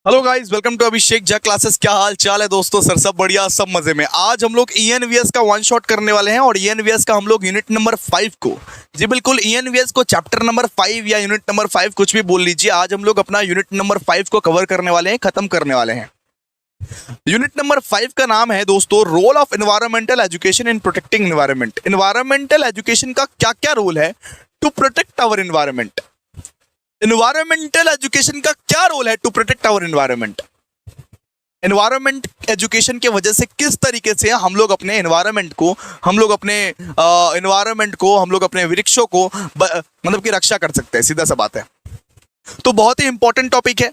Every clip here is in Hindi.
Hello guys, welcome to Abhishek Jha classes. क्या हाल चाल है दोस्तों? सर सब बढ़िया, सब मजे में। आज हम लोग ईएनवीएस का वन शॉट करने वाले हैं और ईएनवीएस का हम लोग यूनिट नंबर 5 को, जी बिल्कुल, ईएनवीएस को चैप्टर नंबर 5 या यूनिट नंबर 5 कुछ भी बोल लीजिए। आज हम लोग अपना यूनिट नंबर 5 को कवर करने वाले हैं, खत्म करने वाले हैं। यूनिट नंबर 5 का नाम है दोस्तों, role of environmental education in protecting environment. Environmental education का क्या क्या रोल है to protect our environment. Environmental education का क्या रोल है to protect our environment. Environment education के वजह से किस तरीके से हम लोग अपने एनवायरमेंट को, हम लोग अपने एनवायरमेंट को, हम लोग अपने वृक्षों को मतलब की रक्षा कर सकते हैं। सीधा सा बात है। तो बहुत ही इंपॉर्टेंट टॉपिक है।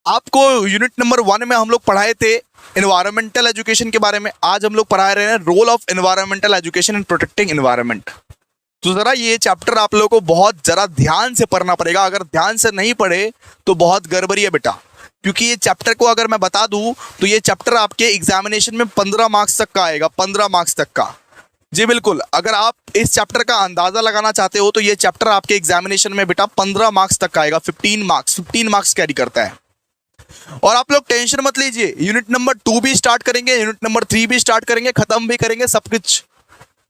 आपको यूनिट नंबर 1 में हम लोग पढ़ाए थे एनवायरमेंटल एजुकेशन के बारे में। आज हम लोग पढ़ा रहे हैं role of environmental education in protecting environment. तो जरा ये चैप्टर आप लोगों को बहुत जरा ध्यान से पढ़ना पड़ेगा। अगर ध्यान से नहीं पढ़े तो बहुत गड़बड़ी है बेटा, क्योंकि ये चैप्टर को अगर मैं बता दूं तो ये चैप्टर आपके एग्जामिनेशन में 15 मार्क्स तक का आएगा। 15 मार्क्स तक का, जी बिल्कुल। अगर आप इस चैप्टर का अंदाजा लगाना चाहते हो तो ये चैप्टर आपके एग्जामिनेशन में बेटा 15 मार्क्स तक का आएगा। 15 मार्क्स कैरी करता है। और आप लोग टेंशन मत लीजिए, यूनिट नंबर 2 भी स्टार्ट करेंगे, यूनिट नंबर 3 भी स्टार्ट करेंगे, खत्म भी करेंगे सब कुछ।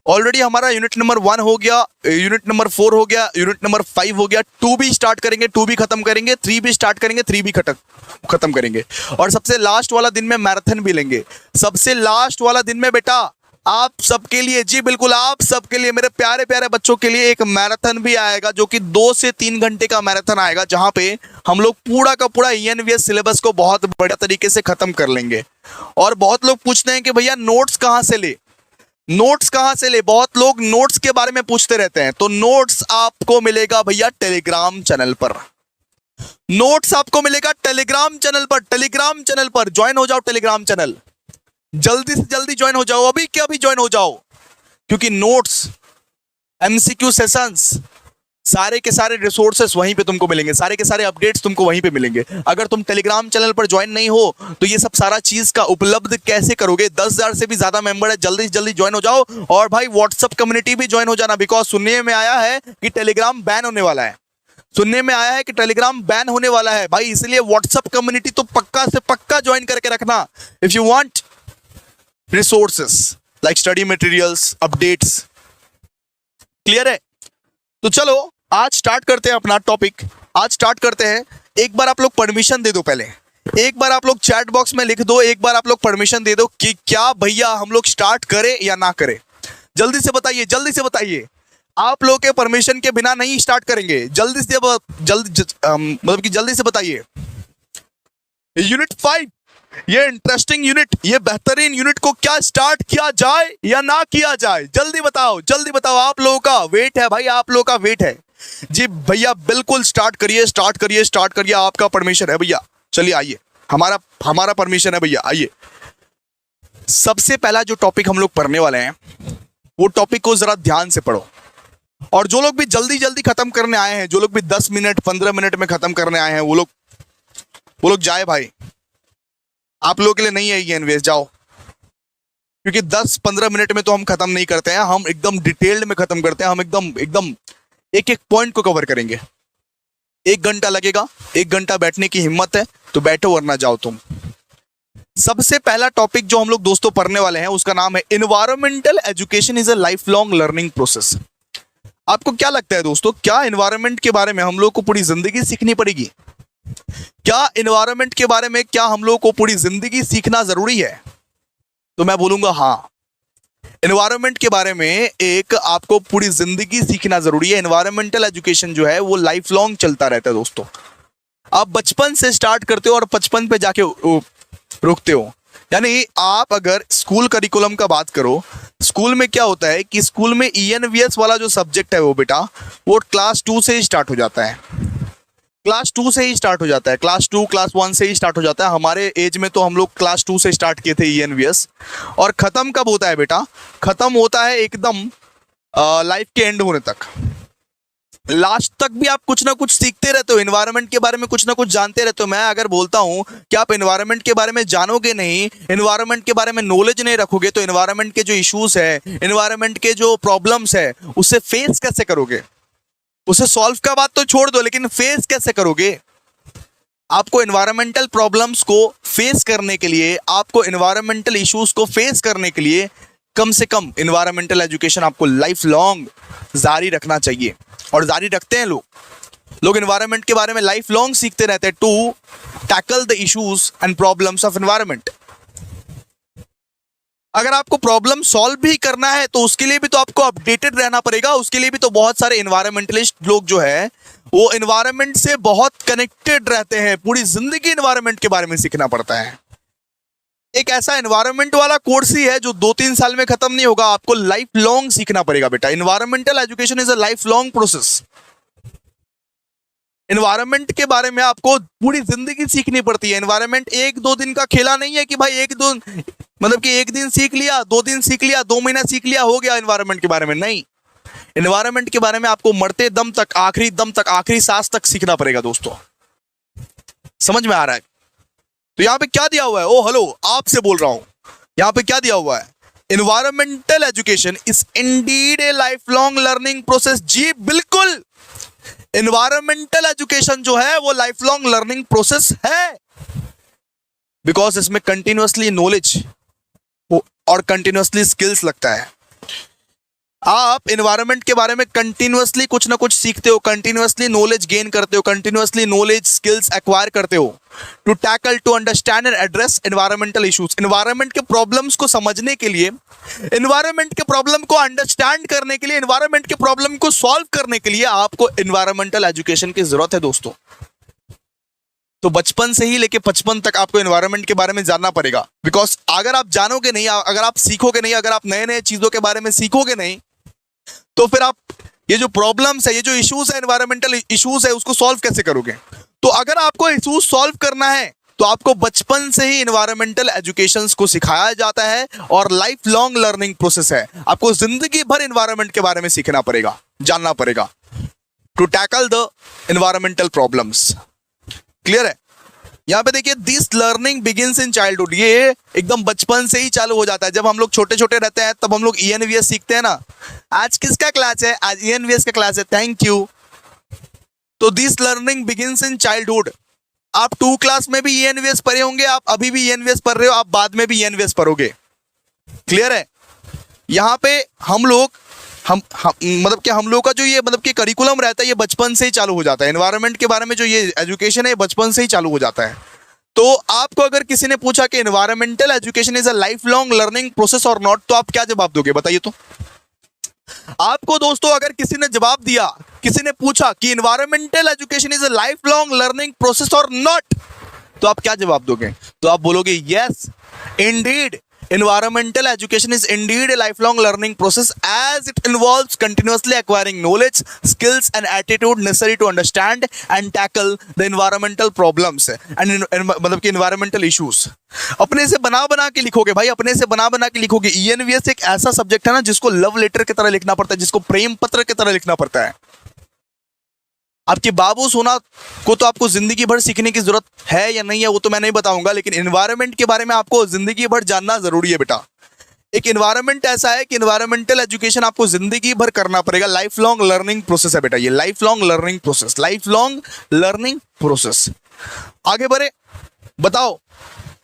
ऑलरेडी हमारा यूनिट नंबर 1 हो गया, यूनिट नंबर 4 हो गया, यूनिट नंबर 5 हो गया। 2 भी स्टार्ट करेंगे, 2 भी खत्म करेंगे, 3 भी स्टार्ट करेंगे, 3 भी खत्म करेंगे। और सबसे लास्ट वाला दिन में मैराथन भी लेंगे। सबसे लास्ट वाला दिन में बेटा आप सबके लिए, जी बिल्कुल, आप सबके लिए, मेरे प्यारे प्यारे बच्चों के लिए एक मैराथन भी आएगा, जो कि 2 से 3 घंटे का मैराथन आएगा, जहां पे हम लोग पूरा का पूरा ईएनवीएस सिलेबस को बहुत बढ़िया तरीके से खत्म कर लेंगे। और बहुत लोग पूछते हैं कि भैया नोट्स कहां से ले, नोट्स कहां से ले। बहुत लोग नोट्स के बारे में पूछते रहते हैं। तो नोट्स आपको मिलेगा भैया टेलीग्राम चैनल पर। नोट्स आपको मिलेगा टेलीग्राम चैनल पर। टेलीग्राम चैनल पर ज्वाइन हो जाओ। टेलीग्राम चैनल जल्दी से जल्दी ज्वाइन हो जाओ, अभी के अभी ज्वाइन हो जाओ, क्योंकि नोट्स, एमसीक्यू सेशंस, सारे के सारे रिसोर्सेस वहीं पे तुमको मिलेंगे, सारे के सारे अपडेट्स तुमको वहीं पे मिलेंगे। अगर तुम टेलीग्राम चैनल पर ज्वाइन नहीं हो तो ये सब सारा चीज का उपलब्ध कैसे करोगे? 10,000 से भी ज्यादा मेंबर है, जल्दी से जल्दी ज्वाइन हो जाओ। और भाई व्हाट्सएप कम्युनिटी भी ज्वाइन हो जाना, बिकॉज सुनने में आया है कि टेलीग्राम बैन होने वाला है। सुनने में आया है कि टेलीग्राम बैन होने वाला है भाई, इसलिए व्हाट्सएप कम्युनिटी तो पक्का से पक्का ज्वाइन करके रखना। If you want resources like study materials, updates, clear है? तो चलो आज स्टार्ट करते हैं अपना टॉपिक। आज स्टार्ट करते हैं। एक बार आप लोग परमिशन दे दो, पहले एक बार आप लोग चैट बॉक्स में लिख दो, एक बार आप लोग परमिशन दे दो कि क्या भैया हम लोग स्टार्ट करें या ना करें। जल्दी से बताइए, जल्दी से बताइए। आप लोग के परमिशन के बिना नहीं स्टार्ट करेंगे। जल्दी से मतलब कि जल्दी से बताइए। यूनिट 5, ये इंटरेस्टिंग यूनिट, ये बेहतरीन यूनिट को क्या स्टार्ट किया जाए या ना किया जाए? जल्दी बताओ, जल्दी बताओ। आप लोगों का वेट है भाई, आप लोगों का वेट है। जी भैया बिल्कुल स्टार्ट करिए, स्टार्ट करिए, स्टार्ट करिए। आपका परमिशन है भैया, चलिए आइए। हमारा परमिशन है भैया, आइए। सबसे पहला जो टॉपिक हम लोग पढ़ने वाले हैं वो टॉपिक को जरा ध्यान से पढ़ो। और जो लोग भी जल्दी जल्दी खत्म करने आए हैं, जो लोग भी 10 मिनट 15 मिनट में खत्म करने आए हैं, वो लोग जाए भाई। आप लोगों के लिए नहीं है ये एनवीएस, जाओ। क्योंकि 10-15 मिनट में तो हम खत्म नहीं करते हैं, हम एकदम डिटेल्ड में खत्म करते हैं। हम एकदम एक एक पॉइंट को कवर करेंगे। 1 घंटा लगेगा, 1 घंटा बैठने की हिम्मत है तो बैठो, वरना जाओ तुम। सबसे पहला टॉपिक जो हम लोग दोस्तों पढ़ने वाले हैं उसका नाम है environmental education is a life long learning process. आपको क्या लगता है दोस्तों, क्या एनवायरमेंट के बारे में हम लोग को पूरी जिंदगी सीखनी पड़ेगी? क्या एनवायरमेंट के बारे में क्या हम लोग को पूरी जिंदगी सीखना जरूरी है? तो मैं बोलूंगा हाँ, एनवायरमेंट के बारे में एक आपको पूरी जिंदगी सीखना जरूरी है। एनवायरमेंटल एजुकेशन जो है वो लाइफ लॉन्ग चलता रहता है दोस्तों। आप बचपन से स्टार्ट करते हो और 55 पे जाके रुकते हो। यानी आप अगर स्कूल करिकुलम का बात करो, स्कूल में क्या होता है कि स्कूल में ईएनवीएस वाला जो सब्जेक्ट है वो बेटा वो क्लास 2 से ही स्टार्ट हो जाता है। क्लास 2 से ही स्टार्ट हो जाता है, क्लास 2 क्लास 1 से ही स्टार्ट हो जाता है। हमारे एज में तो हम लोग क्लास 2 से स्टार्ट किए थे ईएनवीएस। और खत्म कब होता है बेटा? खत्म होता है एकदम लाइफ के एंड होने तक। लास्ट तक भी आप कुछ ना कुछ सीखते रहते हो, एनवायरनमेंट के बारे में कुछ ना कुछ जानते रहते हो। मैं अगर बोलता हूं कि आप एनवायरनमेंट के बारे में जानोगे नहीं, एनवायरनमेंट के बारे में नॉलेज नहीं रखोगे, तो एनवायरनमेंट के जो इश्यूज है, एनवायरनमेंट के जो प्रॉब्लम्स है, उससे फेस कैसे करोगे? उसे सॉल्व का बात तो छोड़ दो, लेकिन फेस कैसे करोगे? आपको एनवायरमेंटल प्रॉब्लम्स को फेस करने के लिए, आपको एनवायरमेंटल इश्यूज को फेस करने के लिए कम से कम एनवायरमेंटल एजुकेशन आपको लाइफ लॉन्ग जारी रखना चाहिए। और जारी रखते हैं लोग एनवायरमेंट के बारे में लाइफ लॉन्ग सीखते रहते हैं to tackle the issues and problems of environment. अगर आपको प्रॉब्लम सॉल्व भी करना है तो उसके लिए भी तो आपको अपडेटेड रहना पड़ेगा। उसके लिए भी तो बहुत सारे एनवायरमेंटलिस्ट लोग जो है वो एनवायरमेंट से बहुत कनेक्टेड रहते हैं, पूरी जिंदगी एनवायरमेंट के बारे में सीखना पड़ता है। एक ऐसा एनवायरमेंट वाला कोर्स ही है जो 2-3 साल में खत्म नहीं होगा, आपको लाइफ लॉन्ग सीखना पड़ेगा बेटा। Environmental education is a life long process. Environment के बारे में आपको पूरी जिंदगी सीखनी पड़ती है। एनवायरमेंट 1-2 दिन का खेला नहीं है कि भाई एक दिन सीख लिया, 2 दिन सीख लिया, 2 महीना सीख लिया, हो गया एनवायरमेंट के बारे में। नहीं, एनवायरमेंट के बारे में आपको मरते दम तक, आखिरी दम तक, आखिरी सांस तक सीखना पड़ेगा दोस्तों। समझ में आ रहा है? तो यहां पे क्या दिया हुआ है? ओ हेलो, आपसे बोल रहा हूं। यहां पे क्या दिया हुआ है? Environmental education is indeed a life long learning process. जी बिल्कुल, एनवायरमेंटल एजुकेशन जो है वो लाइफ लॉन्ग लर्निंग प्रोसेस है, बिकॉज इसमें कंटिन्यूअसली नॉलेज और कंटिन्यूअसली स्किल्स लगता है। आप एनवायरनमेंट के बारे में कंटिन्यूअसली कुछ ना कुछ सीखते हो, कंटिन्यूअसली नॉलेज गेन करते हो, कंटिन्यूअसली नॉलेज स्किल्स एक्वायर करते हो to tackle, to understand and address environmental issues. Environment के प्रॉब्लम्स को समझने के लिए, एनवायरनमेंट के प्रॉब्लम को अंडरस्टैंड करने के लिए, एनवायरनमेंट के प्रॉब्लम को सॉल्व करने के लिए आपको एनवायरमेंटल एजुकेशन की जरूरत है दोस्तों। तो बचपन से ही लेके 55 तक आपको एनवायरनमेंट के बारे में जानना पड़ेगा, बिकॉज अगर आप जानोगे नहीं, अगर आप सीखोगे नहीं, अगर आप नए नए चीजों के बारे में सीखोगे नहीं, तो फिर आप ये जो प्रॉब्लम्स है, ये जो इश्यूज है, एनवायरमेंटल इश्यूज है, उसको सॉल्व कैसे करोगे? तो अगर आपको इश्यूज सॉल्व करना है तो आपको बचपन से ही एनवायरमेंटल एजुकेशन को सिखाया जाता है और लाइफ लॉन्ग लर्निंग प्रोसेस है। आपको जिंदगी भर एनवायरमेंट के बारे में सीखना पड़ेगा, जानना पड़ेगा to tackle the environmental problems. Clear है? यहां पे देखिए, this learning begins in childhood. ये एकदम बचपन से ही चालू हो जाता है। जब हम लोग छोटे छोटे रहते हैं तब हम लोग ईएनवीएस सीखते हैं ना। आज किसका क्लास है? आज ईएनवीएस का क्लास है। Thank you. तो this learning begins in childhood. आप 2 क्लास में भी ईएनवीएस पढ़े होंगे, आप अभी भी ईएनवीएस पढ़ रहे हो, आप बाद में भी ईएनवीएस पढ़ोगे। क्लियर है? यहाँ पे हम लोग मतलब कि हम लोग का जो ये मतलब कि करिकुलम रहता है, ये बचपन से ही चालू हो जाता है। एनवायरनमेंट के बारे में जो ये एजुकेशन है, बचपन से ही चालू हो जाता है। तो आपको अगर किसी ने पूछा कि environmental education is a life long learning process और नॉट, तो आप क्या जवाब दोगे? बताइए तो। आपको दोस्तों अगर किसी ने जवाब दिया, किसी ने पूछा कि environmental education is a life long learning process और नॉट, तो आप क्या जवाब दोगे? तो आप बोलोगे yes Indeed, environmental education is indeed a lifelong learning process as it involves continuously acquiring knowledge, skills and attitude necessary to understand and tackle the environmental problems and मतलब कि environmental issues। अपने से बना के लिखोगे भाई, अपने से बना के लिखोगे। ईएनवीएस एक ऐसा सब्जेक्ट है ना जिसको लव लेटर की तरह लिखना पड़ता है, जिसको प्रेम पत्र की तरह लिखना पड़ता है। आपके बाबू सोना को तो आपको जिंदगी भर सीखने की जरूरत है या नहीं है वो तो मैं नहीं बताऊंगा, लेकिन एनवायरनमेंट के बारे में आपको जिंदगी भर जानना जरूरी है बेटा। एक एनवायरनमेंट ऐसा है कि एनवायरमेंटल एजुकेशन आपको जिंदगी भर करना पड़ेगा। लाइफ लॉन्ग लर्निंग प्रोसेस है बेटा, ये life long learning process, life long learning process. आगे बढ़े, बताओ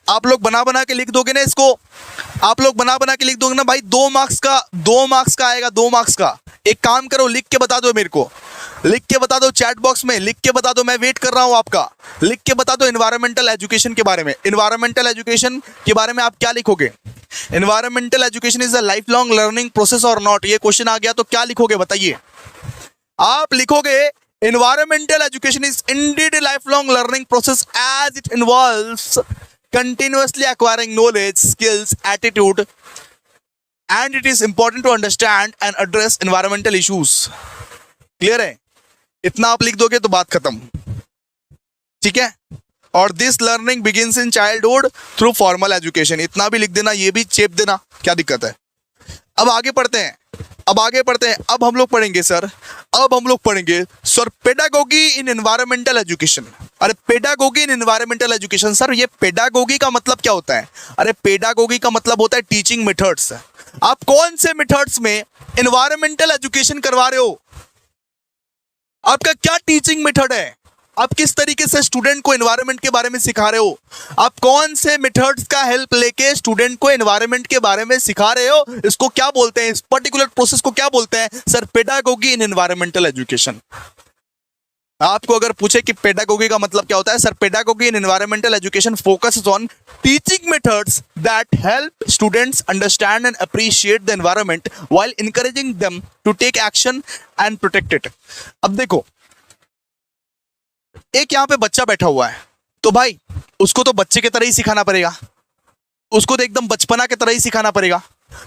आप लोग बना के लिख दोगे ना इसको? आप लोग बना के लिख दोगे ना भाई? 2 मार्क्स का आएगा, 2 मार्क्स का। एक काम करो, लिख के बता दो मेरे को, लिख के बता दो चैट बॉक्स में, लिख के बता दो, मैं वेट कर रहा हूं आपका। लिख के बता दो एनवायरमेंटल एजुकेशन के बारे में। एनवायरमेंटल एजुकेशन के बारे में आप क्या लिखोगे? Environmental education is a life long learning process और नॉट, ये क्वेश्चन आ गया तो क्या लिखोगे बताइए? आप लिखोगे environmental education is indeed a life long learning process as it involves continuously acquiring knowledge, skills, attitude, and it is important to understand and address environmental issues। Clear है? इतना आप लिख दोगे तो बात खत्म, ठीक है? और this learning begins in childhood through formal education, इतना भी लिख देना, ये भी चेप देना, क्या दिक्कत है? अब आगे पढ़ते हैं, अब हम लोग पढ़ेंगे sir pedagogy in environmental education. अरे pedagogy in environmental education, sir ये पेडागोगी का मतलब क्या होता है? अरे पेडागोगी का मतलब होता है टीचिंग मेथड्स। आप कौन से मेथड्स में एनवायरमेंटल एजुकेशन करवा रहे हो? आपका क्या टीचिंग मेथड है? आप किस तरीके से स्टूडेंट को एनवायरनमेंट के बारे में सिखा रहे हो, आप कौन से मेथड्स का हेल्प लेके स्टूडेंट को एनवायरनमेंट के बारे में सिखा रहे हो, इसको क्या बोलते हैं, इस पर्टिकुलर प्रोसेस को क्या बोलते हैं sir? Pedagogy in environmental education. आपको अगर पूछे कि पेडागोगी का मतलब क्या होता है, sir pedagogy in environmental education focuses on teaching methods that help students understand and appreciate the environment while encouraging them to take action and protect it. अब देखो, एक यहां पे बच्चा बैठा हुआ है, तो भाई उसको तो बच्चे की तरह ही सिखाना पड़ेगा, उसको तो एकदम बचपना की तरह ही सिखाना पड़ेगा।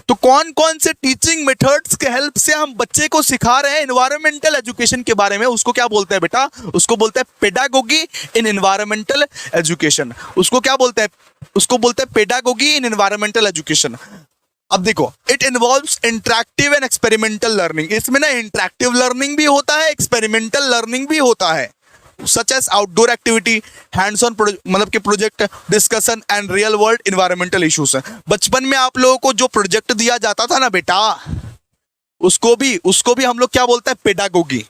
तो कौन कौन से टीचिंग मेथड्स के हेल्प से हम बच्चे को सिखा रहे हैं एनवायरमेंटल एजुकेशन के बारे में, उसको क्या बोलते हैं बेटा? उसको बोलते हैं पेडागोगी इन एनवायरमेंटल एजुकेशन। उसको क्या बोलते हैं? उसको बोलते हैं पेडागोगी इन एनवायरमेंटल एजुकेशन। अब देखो, it involves interactive and experimental learning. इसमें ना इंटरेक्टिव लर्निंग भी होता है, एक्सपेरिमेंटल लर्निंग भी होता है, such as outdoor activity, hands on मतलब कि project discussion and real world environmental issues. बचपन में आप लोगों को जो प्रोजेक्ट दिया जाता था ना बेटा, उसको भी हम लोग क्या बोलते हैं? पेडागोगी।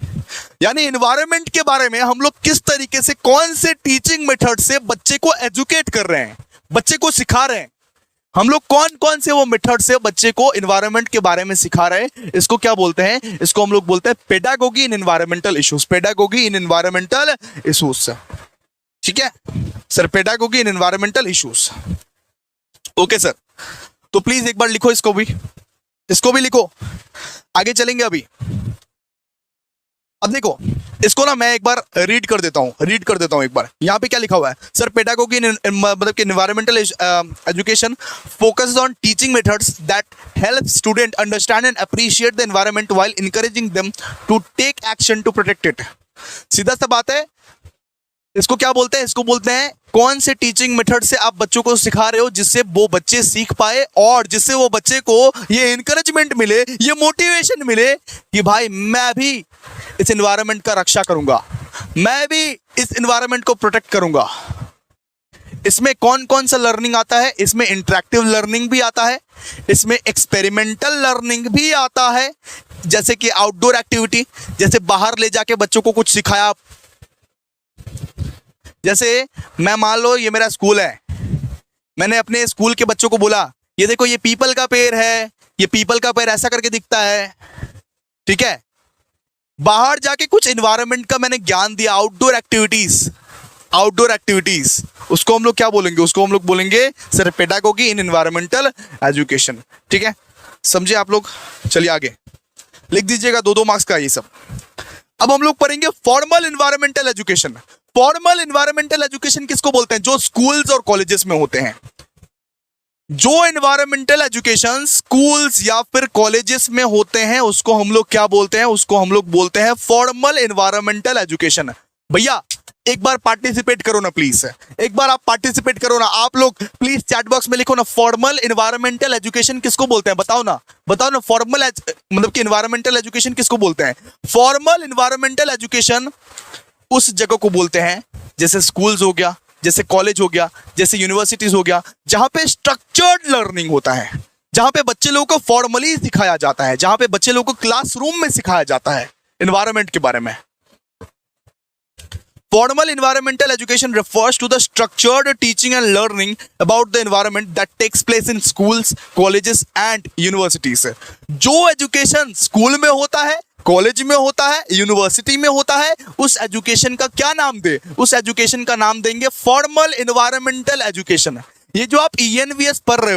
यानी इन्वायरमेंट के बारे में हम लोग किस तरीके से, कौन से टीचिंग मेथड से बच्चे को एजुकेट कर रहे हैं, बच्चे को सिखा रहे हैं, हम लोग कौन कौन से वो मेथड से बच्चे को एनवायरनमेंट के बारे में सिखा रहे हैं, इसको क्या बोलते हैं? इसको हम लोग बोलते हैं pedagogy in environmental issues. Pedagogy in environmental issues, ठीक है sir, pedagogy in environmental issues. Okay sir, तो प्लीज एक बार लिखो, इसको भी लिखो, आगे चलेंगे अभी। अब देखो, इसको ना मैं एक बार रीड कर देता हूं एक बार। यहां पे क्या लिखा हुआ है सर? पेडागोगी मतलब कि environmental education focuses on teaching methods that help student understand and appreciate the environment while encouraging them to take action to protect it. सीधा सा बात है, इसको क्या बोलते हैं? इसको बोलते हैं कौन से टीचिंग मेथड से आप बच्चों को सिखा रहे हो जिससे वो बच्चे सीख पाए और जिससे वो बच्चे को ये इनकरेजमेंट मिले, ये मोटिवेशन मिले कि भाई मैं भी इस एनवायरनमेंट का रक्षा करूंगा, मैं भी इस एनवायरनमेंट को प्रोटेक्ट करूंगा। इसमें कौन कौन सा लर्निंग आता है? इसमें इंटरेक्टिव लर्निंग भी आता है, इसमें एक्सपेरिमेंटल लर्निंग भी आता है, जैसे कि आउटडोर एक्टिविटी, जैसे बाहर ले जाके बच्चों को कुछ सिखाया। जैसे मैं मान लो ये मेरा स्कूल है, मैंने अपने स्कूल के बच्चों को बोला ये देखो ये पीपल का पेड़ है, ये पीपल का पेड़ ऐसा करके दिखता है, ठीक है। बाहर जाके कुछ एनवायरनमेंट का मैंने ज्ञान दिया, आउटडोर एक्टिविटीज, उसको हम लोग क्या बोलेंगे? उसको हम लोग बोलेंगे sir pedagogy in environmental education, ठीक है, समझे आप लोग? चलिए आगे लिख दीजिएगा, 2-2 मार्क्स का ये सब। अब हम लोग पढ़ेंगे formal environmental education. Formal environmental education किसको बोलते हैं? जो स्कूल्स और कॉलेजेस में होते हैं। जो एनवायरमेंटल एजुकेशन स्कूल्स या फिर कॉलेजेस में होते हैं उसको हम लोग क्या बोलते हैं? उसको हम लोग बोलते हैं फॉर्मल एनवायरमेंटल एजुकेशन। भैया एक बार पार्टिसिपेट करो ना प्लीज, एक बार आप पार्टिसिपेट करो ना, आप लोग प्लीज चैट बॉक्स में लिखो ना, फॉर्मल एनवायरमेंटल एजुकेशन किसको बोलते हैं? बताओ ना फॉर्मल मतलब कि एनवायरमेंटल एजुकेशन किसको बोलते हैं? फॉर्मल एनवायरमेंटल एजुकेशन उस जगह को बोलते हैं जैसे स्कूल्स हो गया, जैसे कॉलेज हो गया, जैसे यूनिवर्सिटीज हो गया, जहां पे स्ट्रक्चर्ड लर्निंग होता है, जहां पे बच्चे लोगों को फॉर्मली सिखाया जाता है, जहां पे बच्चे लोगों को क्लासरूम में सिखाया जाता है एनवायरनमेंट के बारे में। Formal environmental education refers to the structured teaching and learning about the environment that takes place in schools, colleges and universities. जो एजुकेशन स्कूल में होता है, कॉलेज में होता है, यूनिवर्सिटी में होता है, उस एजुकेशन का क्या नाम दे? उस एजुकेशन का नाम देंगे फॉर्मल एनवायरमेंटल एजुकेशन। ये जो आप ENVS पढ़ रहे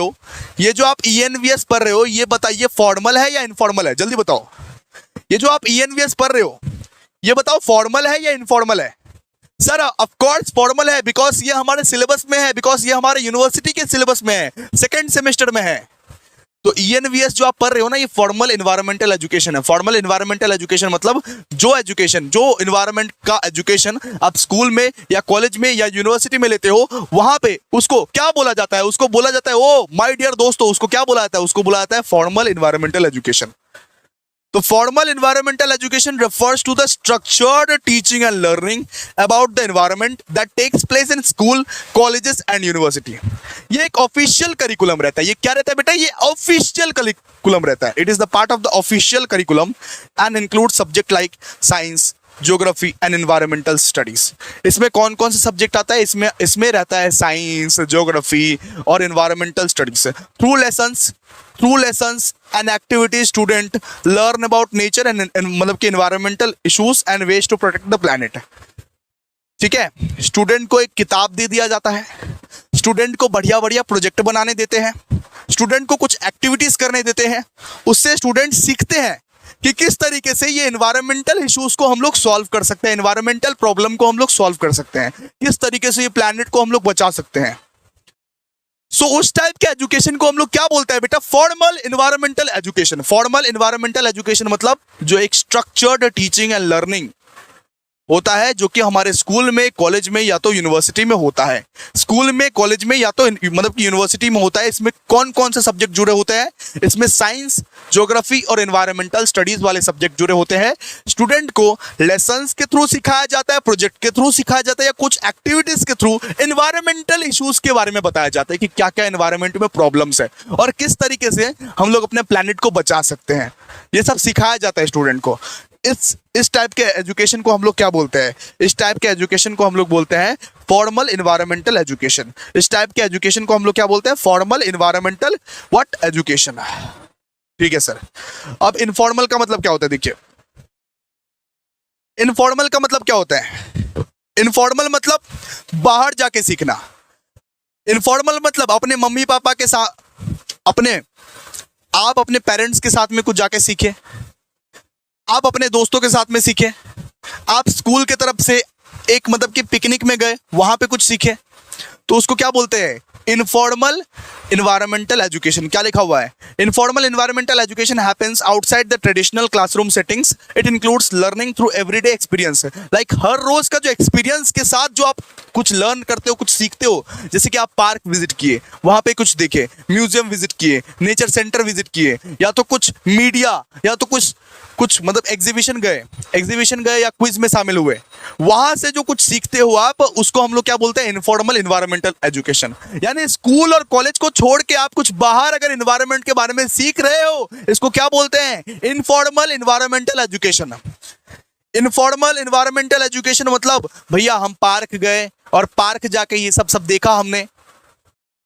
हो, ये बताइए फॉर्मल है या इनफॉर्मल है? जल्दी बताओ। ये जो आप ENVS पढ़ रहे हो, ये बताओ फॉर्मल है या इनफॉर्मल है? सर ऑफ कोर्स फॉर्मल है, बिकॉज ये हमारे सिलेबस में है, बिकॉज ये हमारे यूनिवर्सिटी के सिलेबस में है, सेकंड सेमेस्टर में है। तो ENVS जो आप पढ़ रहे हो ना, ये फॉर्मल एनवायरमेंटल एजुकेशन है। फॉर्मल एनवायरमेंटल एजुकेशन मतलब जो एनवायरमेंट का एजुकेशन आप स्कूल में या कॉलेज में या यूनिवर्सिटी में लेते हो, वहां पे उसको क्या बोला जाता है? उसको बोला जाता है, ओ माय डियर दोस्तों, उसको क्या बोला जाता है? उसको बोला जाता है फॉर्मल एनवायरमेंटल एजुकेशन। तो formal environmental education refers to the structured teaching and learning about the environment that takes place in school, colleges and university. ये एक ऑफिशियल करिकुलम रहता है। ये क्या रहता है बेटा? ये ऑफिशियल करिकुलम रहता है। It is the part of the official curriculum and includes subject like science, geography and environmental studies. इसमें कौन कौन से सब्जेक्ट आता है? इसमें रहता है साइंस, ज्योग्राफी और environmental studies. Through lessons and activities student learn about nature and मतलब कि environmental issues and ways to protect the planet. ठीक है, स्टूडेंट को एक किताब दे दिया जाता है, स्टूडेंट को बढ़िया बढ़िया प्रोजेक्ट बनाने देते हैं, स्टूडेंट को कुछ एक्टिविटीज करने देते हैं, उससे स्टूडेंट सीखते हैं कि किस तरीके से ये एनवायरमेंटल इश्यूज को हम लोग सॉल्व कर सकते हैं, एनवायरमेंटल प्रॉब्लम को हम लोग सॉल्व कर सकते हैं, किस तरीके से ये प्लैनेट को हम लोग बचा सकते हैं। सो उस टाइप के एजुकेशन को हम लोग क्या बोलते हैं बेटा? Formal environmental education. Formal environmental education मतलब जो एक स्ट्रक्चर्ड टीचिंग एंड लर्निंग होता है, जो कि हमारे स्कूल में, कॉलेज में या तो यूनिवर्सिटी में होता है। स्कूल में, कॉलेज में या तो मतलब कि यूनिवर्सिटी में होता है। इसमें कौन कौन से सब्जेक्ट जुड़े होते हैं? इसमें साइंस, ज्योग्राफी और एनवायरमेंटल स्टडीज वाले सब्जेक्ट जुड़े होते हैं। स्टूडेंट को लेसन्स के थ्रू सिखाया जाता है, प्रोजेक्ट के थ्रू सिखाया जाता है, या कुछ एक्टिविटीज के थ्रू एनवायरमेंटल इश्यूज के बारे में बताया जाता है कि क्या क्या एनवायरमेंट में प्रॉब्लम्स है और किस तरीके से हम लोग अपने प्लैनेट को बचा सकते हैं। ये सब सिखाया जाता है स्टूडेंट को। इस टाइप के एजुकेशन को हम लोग क्या बोलते हैं? इस टाइप के एजुकेशन को हम लोग बोलते हैं फॉर्मल एनवायरमेंटल एजुकेशन। इस टाइप के एजुकेशन को हम लोग क्या बोलते हैं? Formal environmental what education. ठीक है सर। अब इनफॉर्मल का मतलब क्या होता है? देखिए, इनफॉर्मल का मतलब क्या होता है? इनफॉर्मल मतलब बाहर जाके सीखना। इनफॉर्मल मतलब अपने मम्मी पापा के साथ, आप अपने पेरेंट्स के साथ में कुछ जाके सीखे, आप अपने दोस्तों के साथ में सीखे, आप स्कूल के तरफ से एक मतलब कि पिकनिक में गए, वहां पे कुछ सीखे, तो उसको क्या बोलते हैं? Informal environmental education. क्या लिखा हुआ है? Informal environmental education happens outside the traditional classroom settings. It includes learning through everyday experience. Like हर रोज का जो एक्सपीरियंस के साथ जो आप कुछ लर्न करते हो, कुछ सीखते हो। जैसे कि आप पार्क विजिट किए, वहां पे कुछ देखे, म्यूजियम विजिट किए, नेचर सेंटर विजिट किए, या तो कुछ मीडिया, या तो कुछ मतलब एग्जीबिशन गए या क्विज में शामिल हुए, वहां से जो कुछ सीखते हो आप, उसको हम लोग क्या बोलते हैं? Informal environmental education. यानी स्कूल और कॉलेज को छोड़ के आप कुछ बाहर अगर एनवायरमेंट के बारे में सीख रहे हो, इसको क्या बोलते हैं? Informal environmental education. Informal environmental education मतलब भैया हम पार्क गए और पार्क जाके ये सब देखा,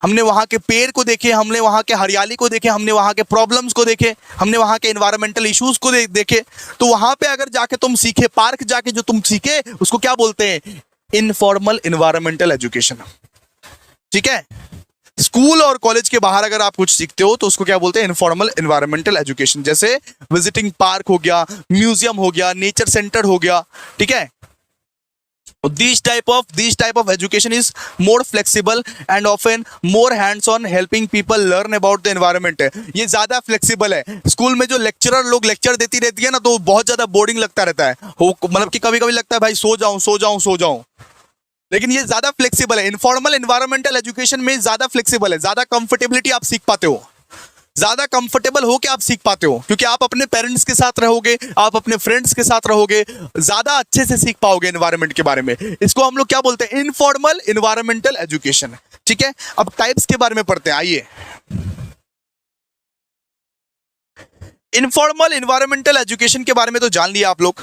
हमने वहाँ के पेड़ को देखे, हमने वहाँ के हरियाली को देखे, हमने वहाँ के प्रॉब्लम्स को देखे, हमने वहाँ के एनवायरमेंटल इश्यूज को देखे। तो वहाँ पे अगर जाके तुम सीखे, पार्क जाके जो तुम सीखे, उसको क्या बोलते हैं? Informal environmental education. ठीक है, स्कूल और कॉलेज के बाहर अगर आप कुछ सीखते हो तो उसको क्या बोलते हैं? Informal environmental education. जैसे विजिटिंग पार्क हो गया, म्यूजियम हो गया, नेचर सेंटर हो गया। ठीक है, These type of education is more flexible and often more hands-on, helping people learn about the environment। ये ज्यादा फ्लेक्सिबल है। स्कूल में जो लेक्चरर लोग लेक्चर देती रहती है ना, तो बहुत ज्यादा बोरिंग लगता रहता है, मतलब कि कभी कभी लगता है भाई सो जाऊं। लेकिन ये ज्यादा फ्लेक्सिबल है। इनफॉर्मल एनवायरमेंटल एजुकेशन में ज्यादा फ्लेक्सिबल है, ज्यादा कंफर्टेबिलिटी आप सीख पाते हो, ज्यादा कंफर्टेबल होके आप सीख पाते हो, क्योंकि आप अपने पेरेंट्स के साथ रहोगे, आप अपने फ्रेंड्स के साथ रहोगे, ज्यादा अच्छे से सीख पाओगे एनवायरनमेंट के बारे में। इसको हम लोग क्या बोलते हैं? Informal environmental education. ठीक है, अब टाइप्स के बारे में पढ़ते हैं। आइए, इनफॉर्मल एनवायरमेंटल एजुकेशन के बारे में तो जान लिया आप लोग।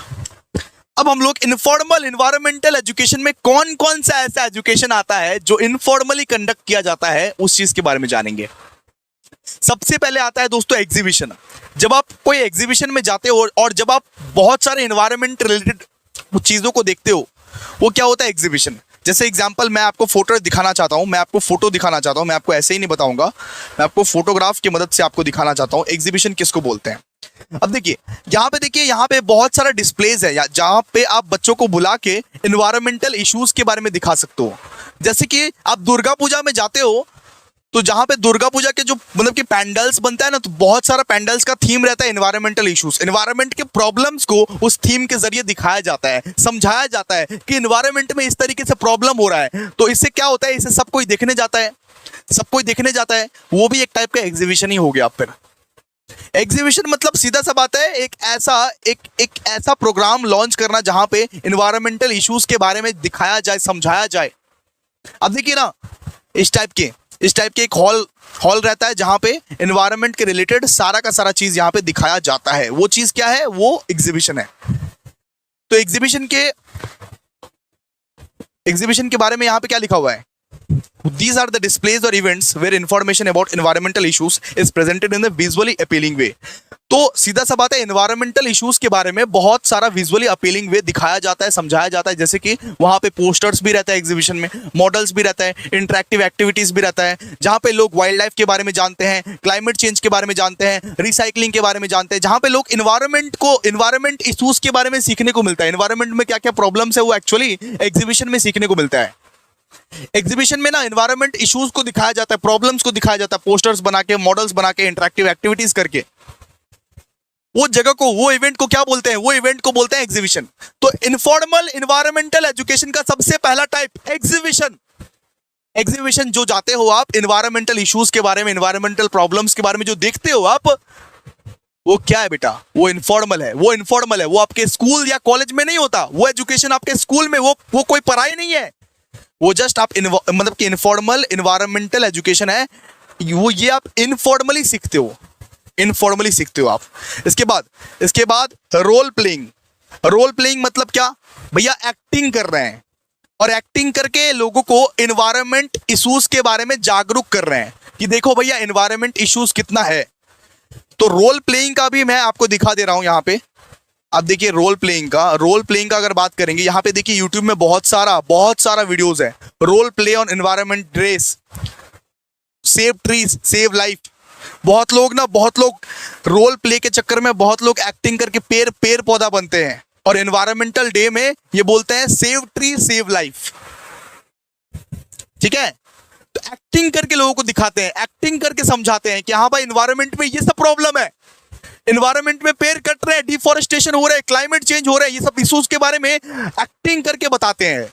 अब हम लोग इनफॉर्मल एनवायरमेंटल एजुकेशन में कौन कौन सा ऐसा एजुकेशन आता है जो इनफॉर्मली कंडक्ट किया जाता है, उस चीज के बारे में जानेंगे। सबसे पहले आता है दोस्तों एग्जीबिशन। जब आप कोई एग्जीबिशन में जाते हो और जब आप बहुत सारे एनवायरनमेंट रिलेटेड चीजों को देखते हो, वो क्या होता है? एग्जीबिशन। जैसे एग्जांपल मैं आपको फोटो दिखाना चाहता हूं, मैं आपको ऐसे ही नहीं बताऊंगा, मैं आपको फोटोग्राफ की मदद से आपको दिखाना चाहता हूं एग्जीबिशन किसको बोलते हैं। अब देखिए यहाँ पे बहुत सारा डिस्प्लेज है जहाँ पे आप बच्चों को बुला के एनवायरमेंटल इश्यूज के बारे में दिखा सकते हो। जैसे कि आप दुर्गा पूजा में जाते हो, तो जहां पे दुर्गा पूजा के जो मतलब कि पैंडल्स बनता है ना, तो बहुत सारा पैंडल्स का थीम रहता है एनवायरमेंटल इश्यूज। एनवायरमेंट के प्रॉब्लम्स को उस थीम के जरिए दिखाया जाता है, समझाया जाता है कि एनवायरमेंट में इस तरीके से प्रॉब्लम हो रहा है। तो इससे क्या होता है? इससे सब कोई देखने जाता है, वो भी एक टाइप का एग्जीबिशन ही हो गया। फिर एग्जीबिशन मतलब सीधा सा बात है, एक ऐसा प्रोग्राम लॉन्च करना जहां पे एनवायरमेंटल इश्यूज के बारे में दिखाया जाए, समझाया जाए। अब देखिए ना, इस टाइप के एक हॉल रहता है जहां पे एनवायरनमेंट के रिलेटेड सारा का सारा चीज यहां पे दिखाया जाता है। वो चीज क्या है? वो एग्जीबिशन है। तो एग्जीबिशन के बारे में यहाँ पे क्या लिखा हुआ है? These are the displays or events where information about environmental issues is presented in a visually appealing way. तो सीधा सा बात है, environmental issues के बारे में बहुत सारा visually appealing way दिखाया जाता है, समझाया जाता है। जैसे कि वहाँ पे पोस्टर्स भी रहता है एग्जीबिशन में, मॉडल्स भी रहता है, इंटरेक्टिव एक्टिविटीज भी रहता है, जहाँ पे लोग वाइल्ड लाइफ के बारे में जानते हैं, क्लाइमेट चेंज के बारे में जानते हैं, रिसाइकलिंग के बारे में जानते हैं, जहाँ पे लोग इन्वायरमेंट इशूज के बारे में सीखने को मिलता है। इन्वायरमेंट में क्या क्या प्रॉब्लम्स है वो एक्चुअली एग्जीबिशन में सीखने को मिलता है। एग्जीबिशन में ना एनवायरनमेंट इश्यूज को दिखाया जाता है, प्रॉब्लम्स को दिखाया जाता है, पोस्टर्स बना के, मॉडल्स बना के, इंटरेक्टिव एक्टिविटीज करके। वो जगह को, वो इवेंट को क्या बोलते हैं? वो इवेंट को बोलते हैं एग्जीबिशन। तो इनफॉर्मल एनवायरमेंटल एजुकेशन का सबसे पहला टाइप एग्जीबिशन। एग्जीबिशन जो जाते हो आप, एनवायरमेंटल इश्यूज के बारे में, एनवायरमेंटल प्रॉब्लम्स के बारे में जो देखते हो आप, वो क्या है बेटा? वो इनफॉर्मल है। वो इनफॉर्मल है, वो आपके स्कूल या कॉलेज में नहीं होता। वो एजुकेशन आपके स्कूल में, वो कोई पढ़ाई नहीं है, वो जस्ट आप मतलब कि इनफॉर्मल एनवायरमेंटल एजुकेशन है। वो ये आप इनफॉर्मली सीखते हो, इनफॉर्मली सीखते हो आप। इसके बाद रोल प्लेइंग। रोल प्लेइंग मतलब क्या भैया? एक्टिंग कर रहे हैं, और एक्टिंग करके लोगों को एनवायरमेंट इश्यूज के बारे में जागरूक कर रहे हैं कि देखो भैया एनवायरमेंट इश्यूज कितना है। तो रोल प्लेइंग का भी मैं आपको दिखा दे रहा हूं यहाँ पे। अब देखिए रोल प्लेइंग का अगर बात करेंगे, यहाँ पे देखिए यूट्यूब में बहुत सारा वीडियोस है। Role play on environment dress, save trees, save life. बहुत लोग रोल प्ले के चक्कर में बहुत लोग एक्टिंग करके पेड़ पौधा बनते हैं, और एनवायरमेंटल डे में ये बोलते हैं सेव ट्री सेव लाइफ। ठीक है, तो एक्टिंग करके लोगों को दिखाते हैं, एक्टिंग करके समझाते हैं कि हाँ भाई एनवायरमेंट में ये सब प्रॉब्लम है, एनवायरमेंट में पेड़ कट रहे हैं, डिफॉरेस्टेशन हो रहा है, क्लाइमेट चेंज हो रहा है, ये सब इश्यूज के बारे में एक्टिंग करके बताते हैं।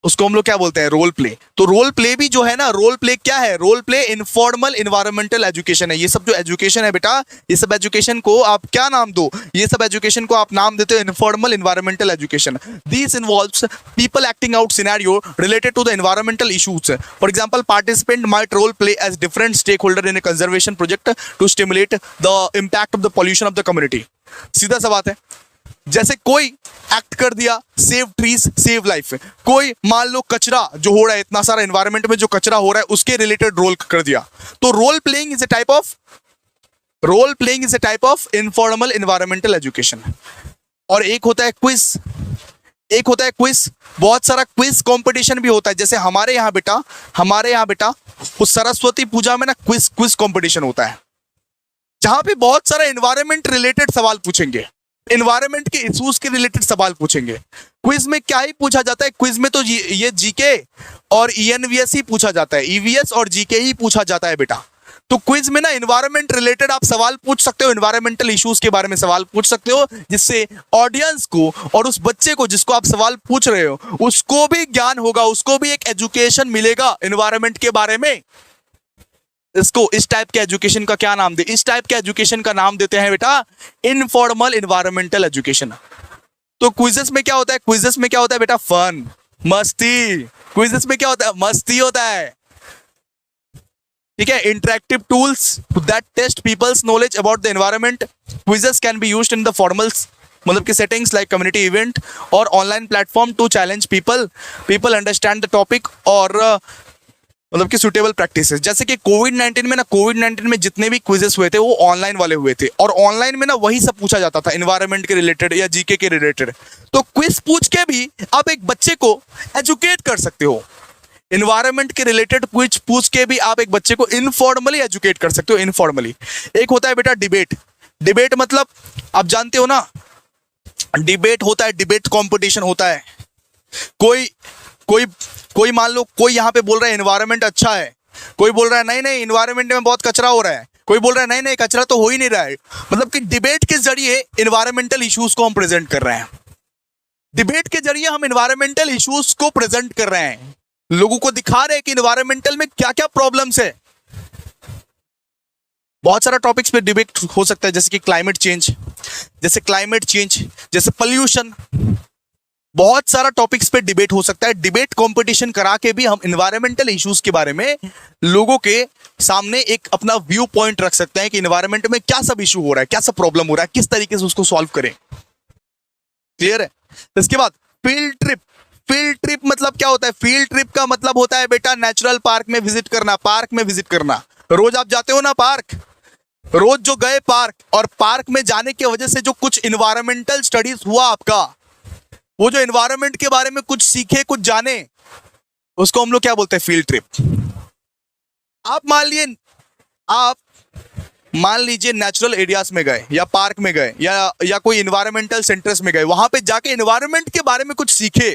उसको हम लोग क्या बोलते हैं? Role play. तो रोल प्ले भी जो है ना, रोल प्ले क्या है? Role play informal environmental education है। ये सब जो एजुकेशन है बेटा, ये सब एजुकेशन को आप क्या नाम दो? ये सब एजुकेशन को आप नाम देते हो informal environmental education. This involves people acting out scenario related to the environmental issues. For example, participant might role play as different stakeholder in a conservation project to stimulate the impact of the pollution of the community. सीधा सा बात है, जैसे कोई एक्ट कर दिया सेव ट्रीज सेव लाइफ, कोई मान लो कचरा जो हो रहा है, इतना सारा एनवायरनमेंट में जो कचरा हो रहा है उसके रिलेटेड रोल कर दिया, तो role playing is a type of informal environmental education. और एक होता है क्विज। बहुत सारा क्विज कंपटीशन भी होता है। जैसे हमारे यहाँ बेटा उस सरस्वती पूजा में ना क्विज कंपटीशन होता है, जहां पे बहुत सारा एनवायरमेंट रिलेटेड सवाल पूछेंगे, एनवायरमेंट के इश्यूज के रिलेटेड सवाल पूछेंगे। क्विज में क्या ही पूछा जाता है? क्विज में तो ये जीके और ईएनवीएस ही पूछा जाता है, ईवीएस और जीके ही पूछा जाता है बेटा। तो क्विज में ना एनवायरमेंट रिलेटेड आप सवाल पूछ सकते हो, एनवायरमेंटल इश्यूज के बारे में सवाल पूछ सकते हो, जिससे ऑडियंस को और उस बच्चे को जिसको आप सवाल पूछ रहे हो उसको भी ज्ञान होगा, उसको भी एक एजुकेशन मिलेगा एनवायरमेंट के बारे में। इस टाइप के एजुकेशन का क्या नाम दे? इस टाइप के एजुकेशन का नाम देते हैं बेटा इनफॉर्मल एनवायरमेंटल एजुकेशन। तो क्विजेस में क्या होता है? बेटा फन, मस्ती। क्विजेस में क्या होता है? मस्ती होता है। ठीक है, interactive tools that test people's knowledge about the environment. Quizzes can be used in the formals मतलब कि सेटिंग्स लाइक कम्युनिटी इवेंट और online platform to challenge people understand the topic, और मतलब कि सुटेबल प्रैक्टिसेस। जैसे कि कोविड-19 में जितने भी क्विजेस हुए थे वो ऑनलाइन वाले हुए थे, और ऑनलाइन में ना वही सब पूछा जाता था एनवायरनमेंट के रिलेटेड या जीके के रिलेटेड। तो क्विज पूछ के भी आप एक बच्चे को एजुकेट कर सकते हो, एनवायरनमेंट के रिलेटेड क्विज पूछ के भी आप एक बच्चे को इनफॉर्मली एजुकेट कर सकते हो, इनफॉर्मली। एक होता है बेटा डिबेट मतलब आप जानते हो ना, डिबेट होता है, डिबेट कॉम्पिटिशन होता है। कोई मान लो कोई यहाँ पे बोल रहा है एनवायरनमेंट अच्छा है, कोई बोल रहा है नहीं एनवायरनमेंट में बहुत कचरा हो रहा है, कोई बोल रहा है नहीं कचरा तो हो ही नहीं रहा है। मतलब कि डिबेट के जरिए एनवायरमेंटल इश्यूज को हम प्रेजेंट कर रहे हैं, डिबेट के जरिए हम एनवायरमेंटल इश्यूज को प्रेजेंट कर रहे हैं, लोगों को दिखा रहे हैं कि एनवायरमेंटल में क्या क्या प्रॉब्लम्स है। बहुत सारा टॉपिक्स पे डिबेट हो सकता है, जैसे कि क्लाइमेट चेंज, जैसे पोल्यूशन, बहुत सारा टॉपिक्स पे डिबेट हो सकता है। डिबेट कंपटीशन करा के भी हम एनवायरमेंटल इश्यूज के बारे में लोगों के सामने एक अपना व्यू पॉइंट रख सकते हैं कि एनवायरमेंट में क्या सब इशू हो रहा है, क्या सब प्रॉब्लम हो रहा है, किस तरीके से उसको सॉल्व करें। क्लियर है? इसके बाद फील्ड ट्रिप। फील्ड ट्रिप मतलब क्या होता है? फील्ड ट्रिप का मतलब होता है बेटा नेचुरल पार्क में विजिट करना, पार्क में विजिट करना। रोज आप जाते हो ना पार्क, रोज जो गए पार्क, और पार्क में जाने की वजह से जो कुछ इन्वायरमेंटल स्टडीज हुआ आपका, वो जो इन्वायरमेंट के बारे में कुछ सीखे, कुछ जाने, उसको हम लोग क्या बोलते हैं? Field trip. आप मान लीजिए नेचुरल एरियाज में गए या पार्क में गए या कोई इन्वायरमेंटल सेंटर्स में गए, वहां पे जाके इन्वायरमेंट के बारे में कुछ सीखे।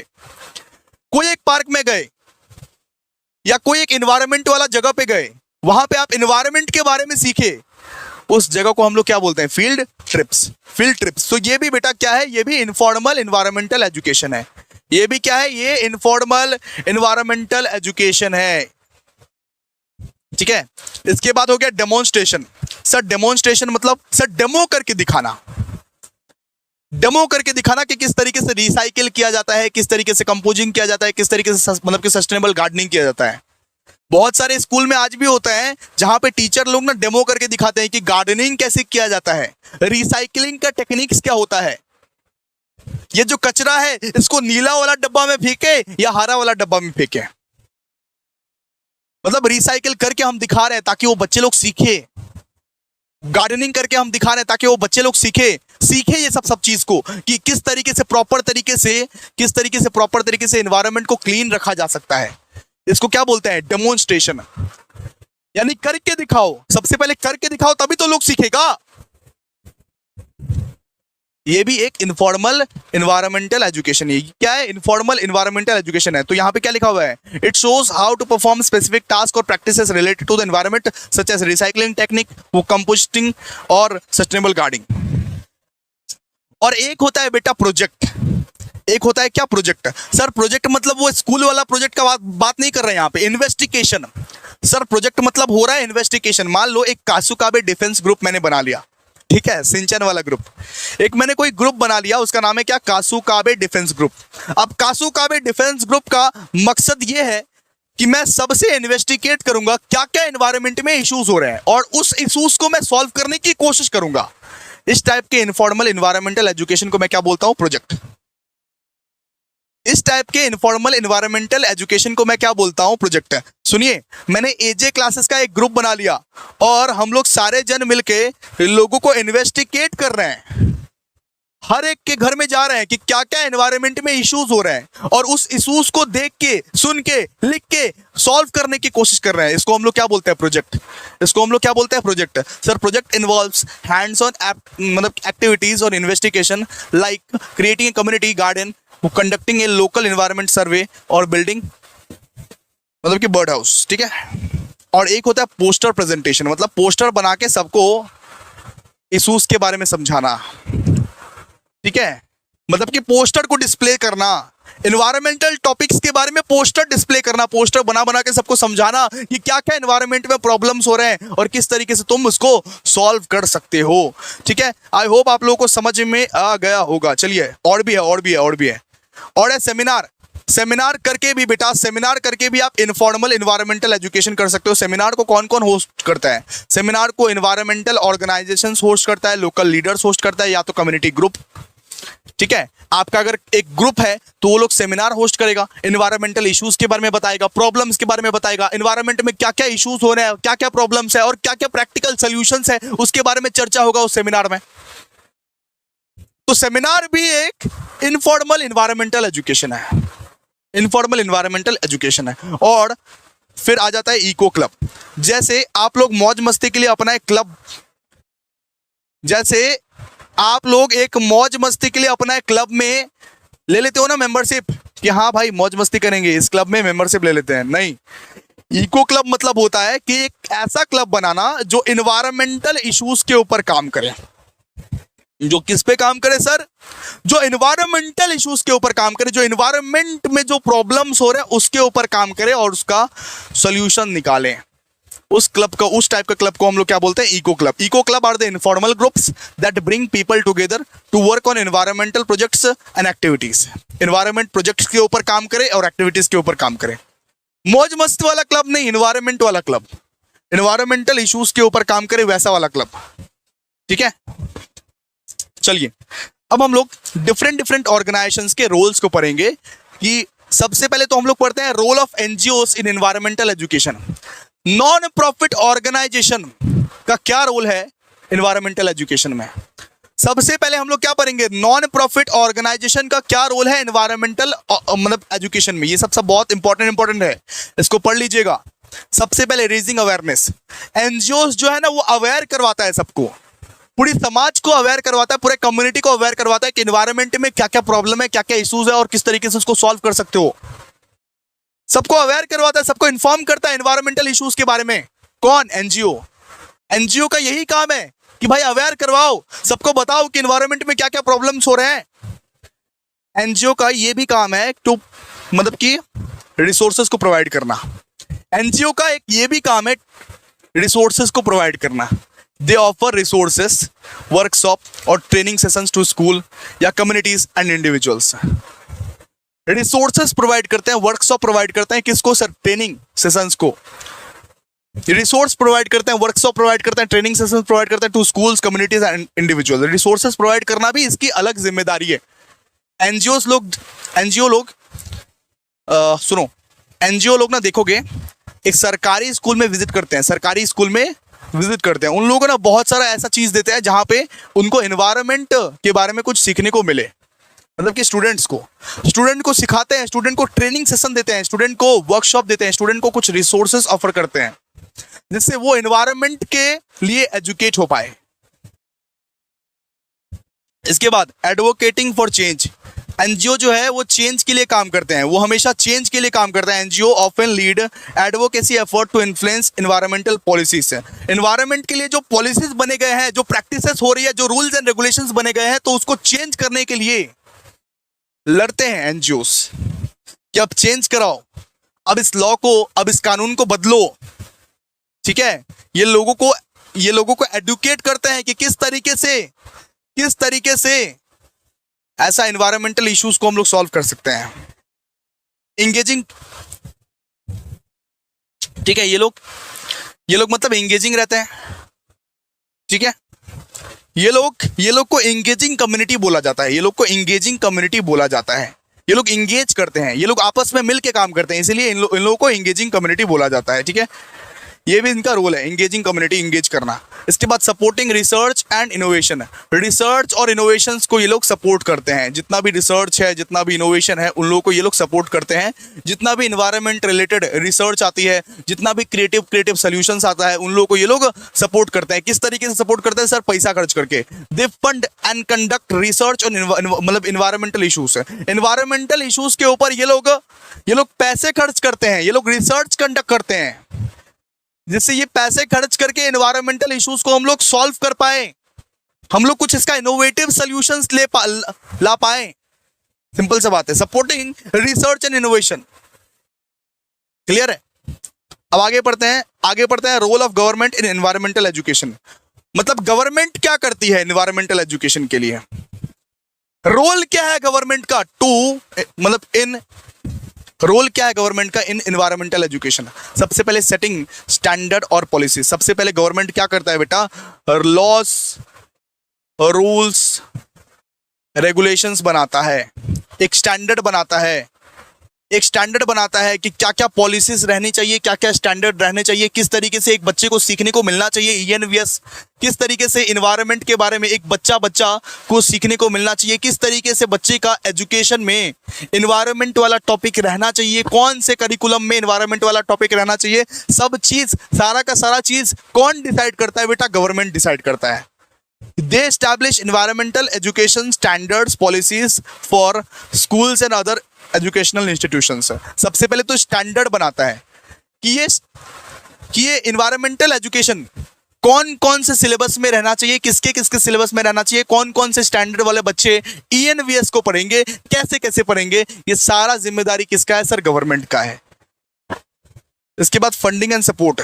कोई एक पार्क में गए या कोई एक इन्वायरमेंट वाला जगह पे गए, वहां पे आप इन्वायरमेंट के बारे में सीखे, उस जगह को हम लोग क्या बोलते हैं? Field trips. Field trips. तो ये भी बेटा क्या है? ये भी इनफॉर्मल इन्वायरमेंटल एजुकेशन है। ये भी क्या है? ये इनफॉर्मल इन्वायरमेंटल एजुकेशन है। ठीक है। इसके बाद हो गया डेमोन्स्ट्रेशन। सर डेमोन्स्ट्रेशन मतलब सर डेमो करके दिखाना। डेमो करके दिखाना कि किस तरीके से रिसाइकिल किया जाता है, किस तरीके से कंपोजिंग किया जाता है, किस तरीके से मतलब कि सस्टेनेबल गार्डनिंग किया जाता है। बहुत सारे स्कूल में आज भी होता है जहां पे टीचर लोग ना डेमो करके दिखाते हैं कि गार्डनिंग कैसे किया जाता है, रिसाइकलिंग का टेक्निक्स क्या होता है, ये जो कचरा है इसको नीला वाला डब्बा में फेंके या हरा वाला डब्बा में फेंके। मतलब रिसाइकिल करके हम दिखा रहे हैं ताकि वो बच्चे लोग सीखे। गार्डनिंग करके हम दिखा रहे हैं ताकि वो बच्चे लोग सीखे ये सब चीज को कि किस तरीके से प्रॉपर तरीके से एनवायरनमेंट को क्लीन रखा जा सकता है। इसको क्या बोलते हैं? डेमोन्स्ट्रेशन। यानी करके दिखाओ, सबसे पहले करके दिखाओ तभी तो लोग सीखेगा। ये भी एक इनफॉर्मल इन्वायरमेंटल एजुकेशन है। क्या है? इनफॉर्मल इन्वायरमेंटल एजुकेशन है। तो यहां पे क्या लिखा हुआ है? It shows how to perform specific task और practices related to the environment such as recycling technique, वो कंपोस्टिंग और सस्टेनेबल गार्डनिंग। और एक होता है बेटा प्रोजेक्ट। एक होता है क्या? प्रोजेक्ट। सर प्रोजेक्ट मतलब वो स्कूल वाला प्रोजेक्ट का बात नहीं कर रहे हैं यहाँ पे। इन्वेस्टिगेशन। सर प्रोजेक्ट मतलब हो रहा है इन्वेस्टिगेशन। मान लो एक कासुकाबे डिफेंस ग्रुप मैंने बना लिया, ठीक है, सिंचन वाला ग्रुप। एक मैंने कोई ग्रुप बना लिया, उसका नाम है क्या? कासुकाबे डिफेंस ग्रुप। अब कासुकाबे डिफेंस ग्रुप का मकसद ये है कि मैं सबसे इन्वेस्टिगेट करूंगा क्या क्या एनवायरनमेंट में इश्यूज हो रहे हैं और उस इश्यूज को मैं सॉल्व करने की कोशिश करूंगा। इस टाइप के इनफॉर्मल इन्वायरमेंटल एजुकेशन को मैं क्या बोलता हूं? प्रोजेक्ट। इस टाइप के इनफॉर्मल इन्वायरमेंटल एजुकेशन को मैं क्या बोलता हूं? प्रोजेक्ट। सुनिए, मैंने एजे क्लासेस का एक ग्रुप बना लिया और हम लोग सारे जन मिलके लोगों को इन्वेस्टिगेट कर रहे हैं, हर एक के घर में जा रहे हैं कि क्या क्या एनवायरनमेंट में इश्यूज हो रहे हैं और उस इश्यूज को देख के, सुन के, लिख के सॉल्व करने की कोशिश कर रहे हैं। इसको हम लोग क्या बोलते हैं? प्रोजेक्ट। इसको हम लोग क्या बोलते हैं? Project. Sir project involves hands on मतलब एक्टिविटीज और investigation like creating a community garden, conducting a local environment survey और बिल्डिंग मतलब कि बर्ड हाउस। ठीक है। और एक होता है पोस्टर प्रेजेंटेशन, मतलब पोस्टर बना के सबको इश्यूज के बारे में समझाना। ठीक है, मतलब कि पोस्टर को डिस्प्ले करना, एनवायरमेंटल टॉपिक्स के बारे में पोस्टर डिस्प्ले करना, पोस्टर बना बना के सबको समझाना कि क्या क्या एनवायरनमेंट में प्रॉब्लम्स हो रहे हैं और किस तरीके से तुम उसको सॉल्व कर सकते हो। ठीक है, आई होप आप लोगों को समझ में आ गया होगा। चलिए, और भी है सेमिनार। सेमिनार करके भी बेटा, सेमिनार करके भी आप इनफॉर्मल इन्वायरमेंटल एजुकेशन कर सकते हो। सेमिनार को कौन कौन होस्ट करता है? सेमिनार को इन्वायरमेंटल ऑर्गेनाइजेशंस होस्ट करता है, लोकल लीडर्स होस्ट करता है, या तो कम्युनिटी ग्रुप। ठीक है, आपका अगर एक ग्रुप है तो वो लोग सेमिनार होस्ट करेगा, इन्वायरमेंटल इश्यूज के बारे में बताएगा, प्रॉब्लम्स के बारे में बताएगा, इन्वायरमेंट में क्या क्या इश्यूज हो रहे हैं, क्या क्या प्रॉब्लम्स है और क्या क्या प्रैक्टिकल सॉल्यूशंस है, उसके बारे में चर्चा होगा उस सेमिनार में। तो सेमिनार भी एक इनफॉर्मल इन्वायरमेंटल एजुकेशन है, इनफॉर्मल इन्वायरमेंटल एजुकेशन है। और फिर आ जाता है इको क्लब। जैसे आप लोग मौज मस्ती के लिए अपना एक क्लब, जैसे आप लोग एक मौज मस्ती के लिए अपना एक क्लब में ले लेते हो ना मेंबरशिप, कि हाँ भाई मौज मस्ती करेंगे, इस क्लब में मेंबरशिप ले लेते हैं। नहीं, इको क्लब मतलब होता है कि एक ऐसा क्लब बनाना जो इन्वायरमेंटल इश्यूज के ऊपर काम करे। जो किस पे काम करे सर? जो इन्वायरमेंटल इश्यूज के ऊपर काम करे, जो इन्वायरमेंट में जो प्रॉब्लम्स हो रहे हैं उसके ऊपर काम करे और उसका सॉल्यूशन निकाले। उस क्लब का, उस टाइप का क्लब को हम लोग क्या बोलते हैं? Eco club. Eco club are the informal groups that bring people together to work on environmental projects and activities. Environment projects के ऊपर काम करे और एक्टिविटीज के ऊपर काम करे। मौज मस्ती वाला क्लब नहीं, एनवायरमेंट वाला क्लब, एनवायरमेंटल इश्यूज के ऊपर काम करे, वैसा वाला क्लब। ठीक है, चलिए अब हम लोग डिफरेंट डिफरेंट ऑर्गेनाइजेशंस के रोल्स को पढ़ेंगे कि सबसे पहले तो हम लोग पढ़ते हैं role of NGOs in environmental education. Non profit organization का क्या रोल है एनवायरमेंटल एजुकेशन में? सबसे पहले हम लोग क्या पढ़ेंगे, नॉन प्रॉफिट ऑर्गेनाइजेशन का क्या रोल है एनवायरमेंटल मतलब एजुकेशन में। ये सब बहुत इंपॉर्टेंट है, इसको पढ़ लीजिएगा। सबसे पहले रेजिंग अवेयरनेस। एनजीओस जो है ना वो अवेयर करवाता है सबको, पूरी समाज को अवेयर करवाता है, पूरे कम्युनिटी को अवेयर करवाता है कि एनवायरमेंट में क्या क्या प्रॉब्लम है, क्या क्या इश्यूज है और किस तरीके से उसको सॉल्व कर सकते हो। सबको अवेयर करवाता है, सबको इन्फॉर्म करता है एनवायरमेंटल इश्यूज के बारे में। कौन? एनजीओ। एनजीओ का यही काम है कि भाई अवेयर करवाओ, सबको बताओ कि एनवायरमेंट में क्या क्या प्रॉब्लम्स हो रहे हैं। एनजीओ का ये भी काम है तो मतलब कि रिसोर्सेज को प्रोवाइड करना। एनजीओ का एक ये भी काम है रिसोर्सेज को प्रोवाइड करना। दे ऑफर रिसोर्सेज, वर्कशॉप और ट्रेनिंग सेशंस टू स्कूल या communities and individuals. Resources provide करते हैं, वर्कशॉप प्रोवाइड करते हैं, किसको सर? ट्रेनिंग सेशंस को। रिसोर्स प्रोवाइड करते हैं, वर्कशॉप प्रोवाइड करते हैं, ट्रेनिंग सेशन प्रोवाइड करते हैं to schools, communities and individual. Resources provide करना भी इसकी अलग जिम्मेदारी है। एनजीओ लोग सुनो, एनजीओ लोग ना देखोगे एक सरकारी स्कूल में विजिट करते हैं, सरकारी स्कूल में विजिट करते हैं, उन लोगों को ना बहुत सारा ऐसा चीज देते हैं जहां पे उनको एनवायरमेंट के बारे में कुछ सीखने को मिले। मतलब कि स्टूडेंट को सिखाते हैं, स्टूडेंट को ट्रेनिंग सेशन देते हैं, स्टूडेंट को वर्कशॉप देते हैं, स्टूडेंट को कुछ रिसोर्सेज ऑफर करते हैं जिससे वो एनवायरमेंट के लिए एजुकेट हो पाए। इसके बाद एडवोकेटिंग फॉर चेंज। एनजीओ जो है वो चेंज के लिए काम करते हैं, वो हमेशा चेंज के लिए काम करता है। NGO often lead advocacy effort to influence environmental policies. Environment के लिए जो पॉलिसीज बने गए हैं, जो प्रैक्टिसेस हो रही है, जो रूल्स एंड रेगुलेशंस बने गए हैं, तो उसको चेंज करने के लिए लड़ते हैं एनजीओस कि अब चेंज कराओ, अब इस लॉ को, अब इस कानून को बदलो। ठीक है, ये लोगों को एडुकेट करते हैं कि किस तरीके से ऐसा एनवायरमेंटल इश्यूज को हम लोग सॉल्व कर सकते हैं। इंगेजिंग, ठीक है, ये लोग मतलब इंगेजिंग रहते हैं। ठीक है, ये लोग को इंगेजिंग कम्युनिटी बोला जाता है, ये लोग को इंगेजिंग कम्युनिटी बोला जाता है। ये लोग इंगेज करते हैं, ये लोग आपस में मिलके काम करते हैं, इसलिए इन लोगों को इंगेजिंग कम्युनिटी बोला जाता है। ठीक है, ये भी इनका रोल है, इंगेजिंग कम्युनिटी, इंगेज करना। इसके बाद supporting research and innovation. Research और इनोवेशंस को ये लोग सपोर्ट करते हैं। जितना भी रिसर्च है, जितना भी इनोवेशन है, उन लोगों को ये लोग सपोर्ट करते हैं। जितना भी इन्वायरमेंट रिलेटेड रिसर्च आती है, जितना भी क्रिएटिव सोल्यूशंस आता है, उन लोगों को ये लोग सपोर्ट करते हैं। किस तरीके से सपोर्ट करते हैं सर? पैसा खर्च करके। They fund and conduct research on मतलब इन्वायरमेंटल इशूज। इन्वायरमेंटल इशूज के ऊपर ये लोग पैसे खर्च करते हैं, ये लोग रिसर्च कंडक्ट करते हैं, जिससे ये पैसे खर्च करके एनवायरमेंटल इश्यूज को हम लोग सॉल्व कर पाए, हम लोग कुछ इसका इनोवेटिव सॉल्यूशंस ला पाए। सिंपल सा बात है, supporting research and innovation. Clear है? अब आगे पढ़ते हैं role of government in environmental education. मतलब गवर्नमेंट क्या करती है एनवायरमेंटल एजुकेशन के लिए? रोल क्या है गवर्नमेंट का रोल क्या है गवर्नमेंट का इन एनवायरमेंटल एजुकेशन? सबसे पहले सेटिंग स्टैंडर्ड और पॉलिसी। सबसे पहले गवर्नमेंट क्या करता है बेटा? लॉस, रूल्स, रेगुलेशंस बनाता है, एक स्टैंडर्ड बनाता है कि क्या क्या पॉलिसीज रहनी चाहिए, क्या क्या स्टैंडर्ड रहने चाहिए, किस तरीके से एक बच्चे को सीखने को मिलना चाहिए। ईएनवीएस किस तरीके से इन्वायरमेंट के बारे में एक बच्चा को सीखने को मिलना चाहिए, किस तरीके से बच्चे का एजुकेशन में इन्वायरमेंट वाला टॉपिक रहना चाहिए, कौन से करिकुलम में इन्वायरमेंट वाला टॉपिक रहना चाहिए। सब चीज, सारा का सारा चीज कौन डिसाइड करता है बेटा? गवर्नमेंट डिसाइड करता है। They establish environmental education standards policies for schools and other educational institutions। सबसे पहले तो स्टैंडर्ड बनाता है कि ये इन्वायरमेंटल एजुकेशन कौन कौन से सिलेबस में रहना चाहिए, किसके किसके सिलेबस में रहना चाहिए, कौन कौन से स्टैंडर्ड वाले बच्चे ईएनवीएस को पढ़ेंगे, कैसे कैसे पढ़ेंगे, ये सारा जिम्मेदारी किसका है सर? गवर्नमेंट का है। इसके बाद funding and support.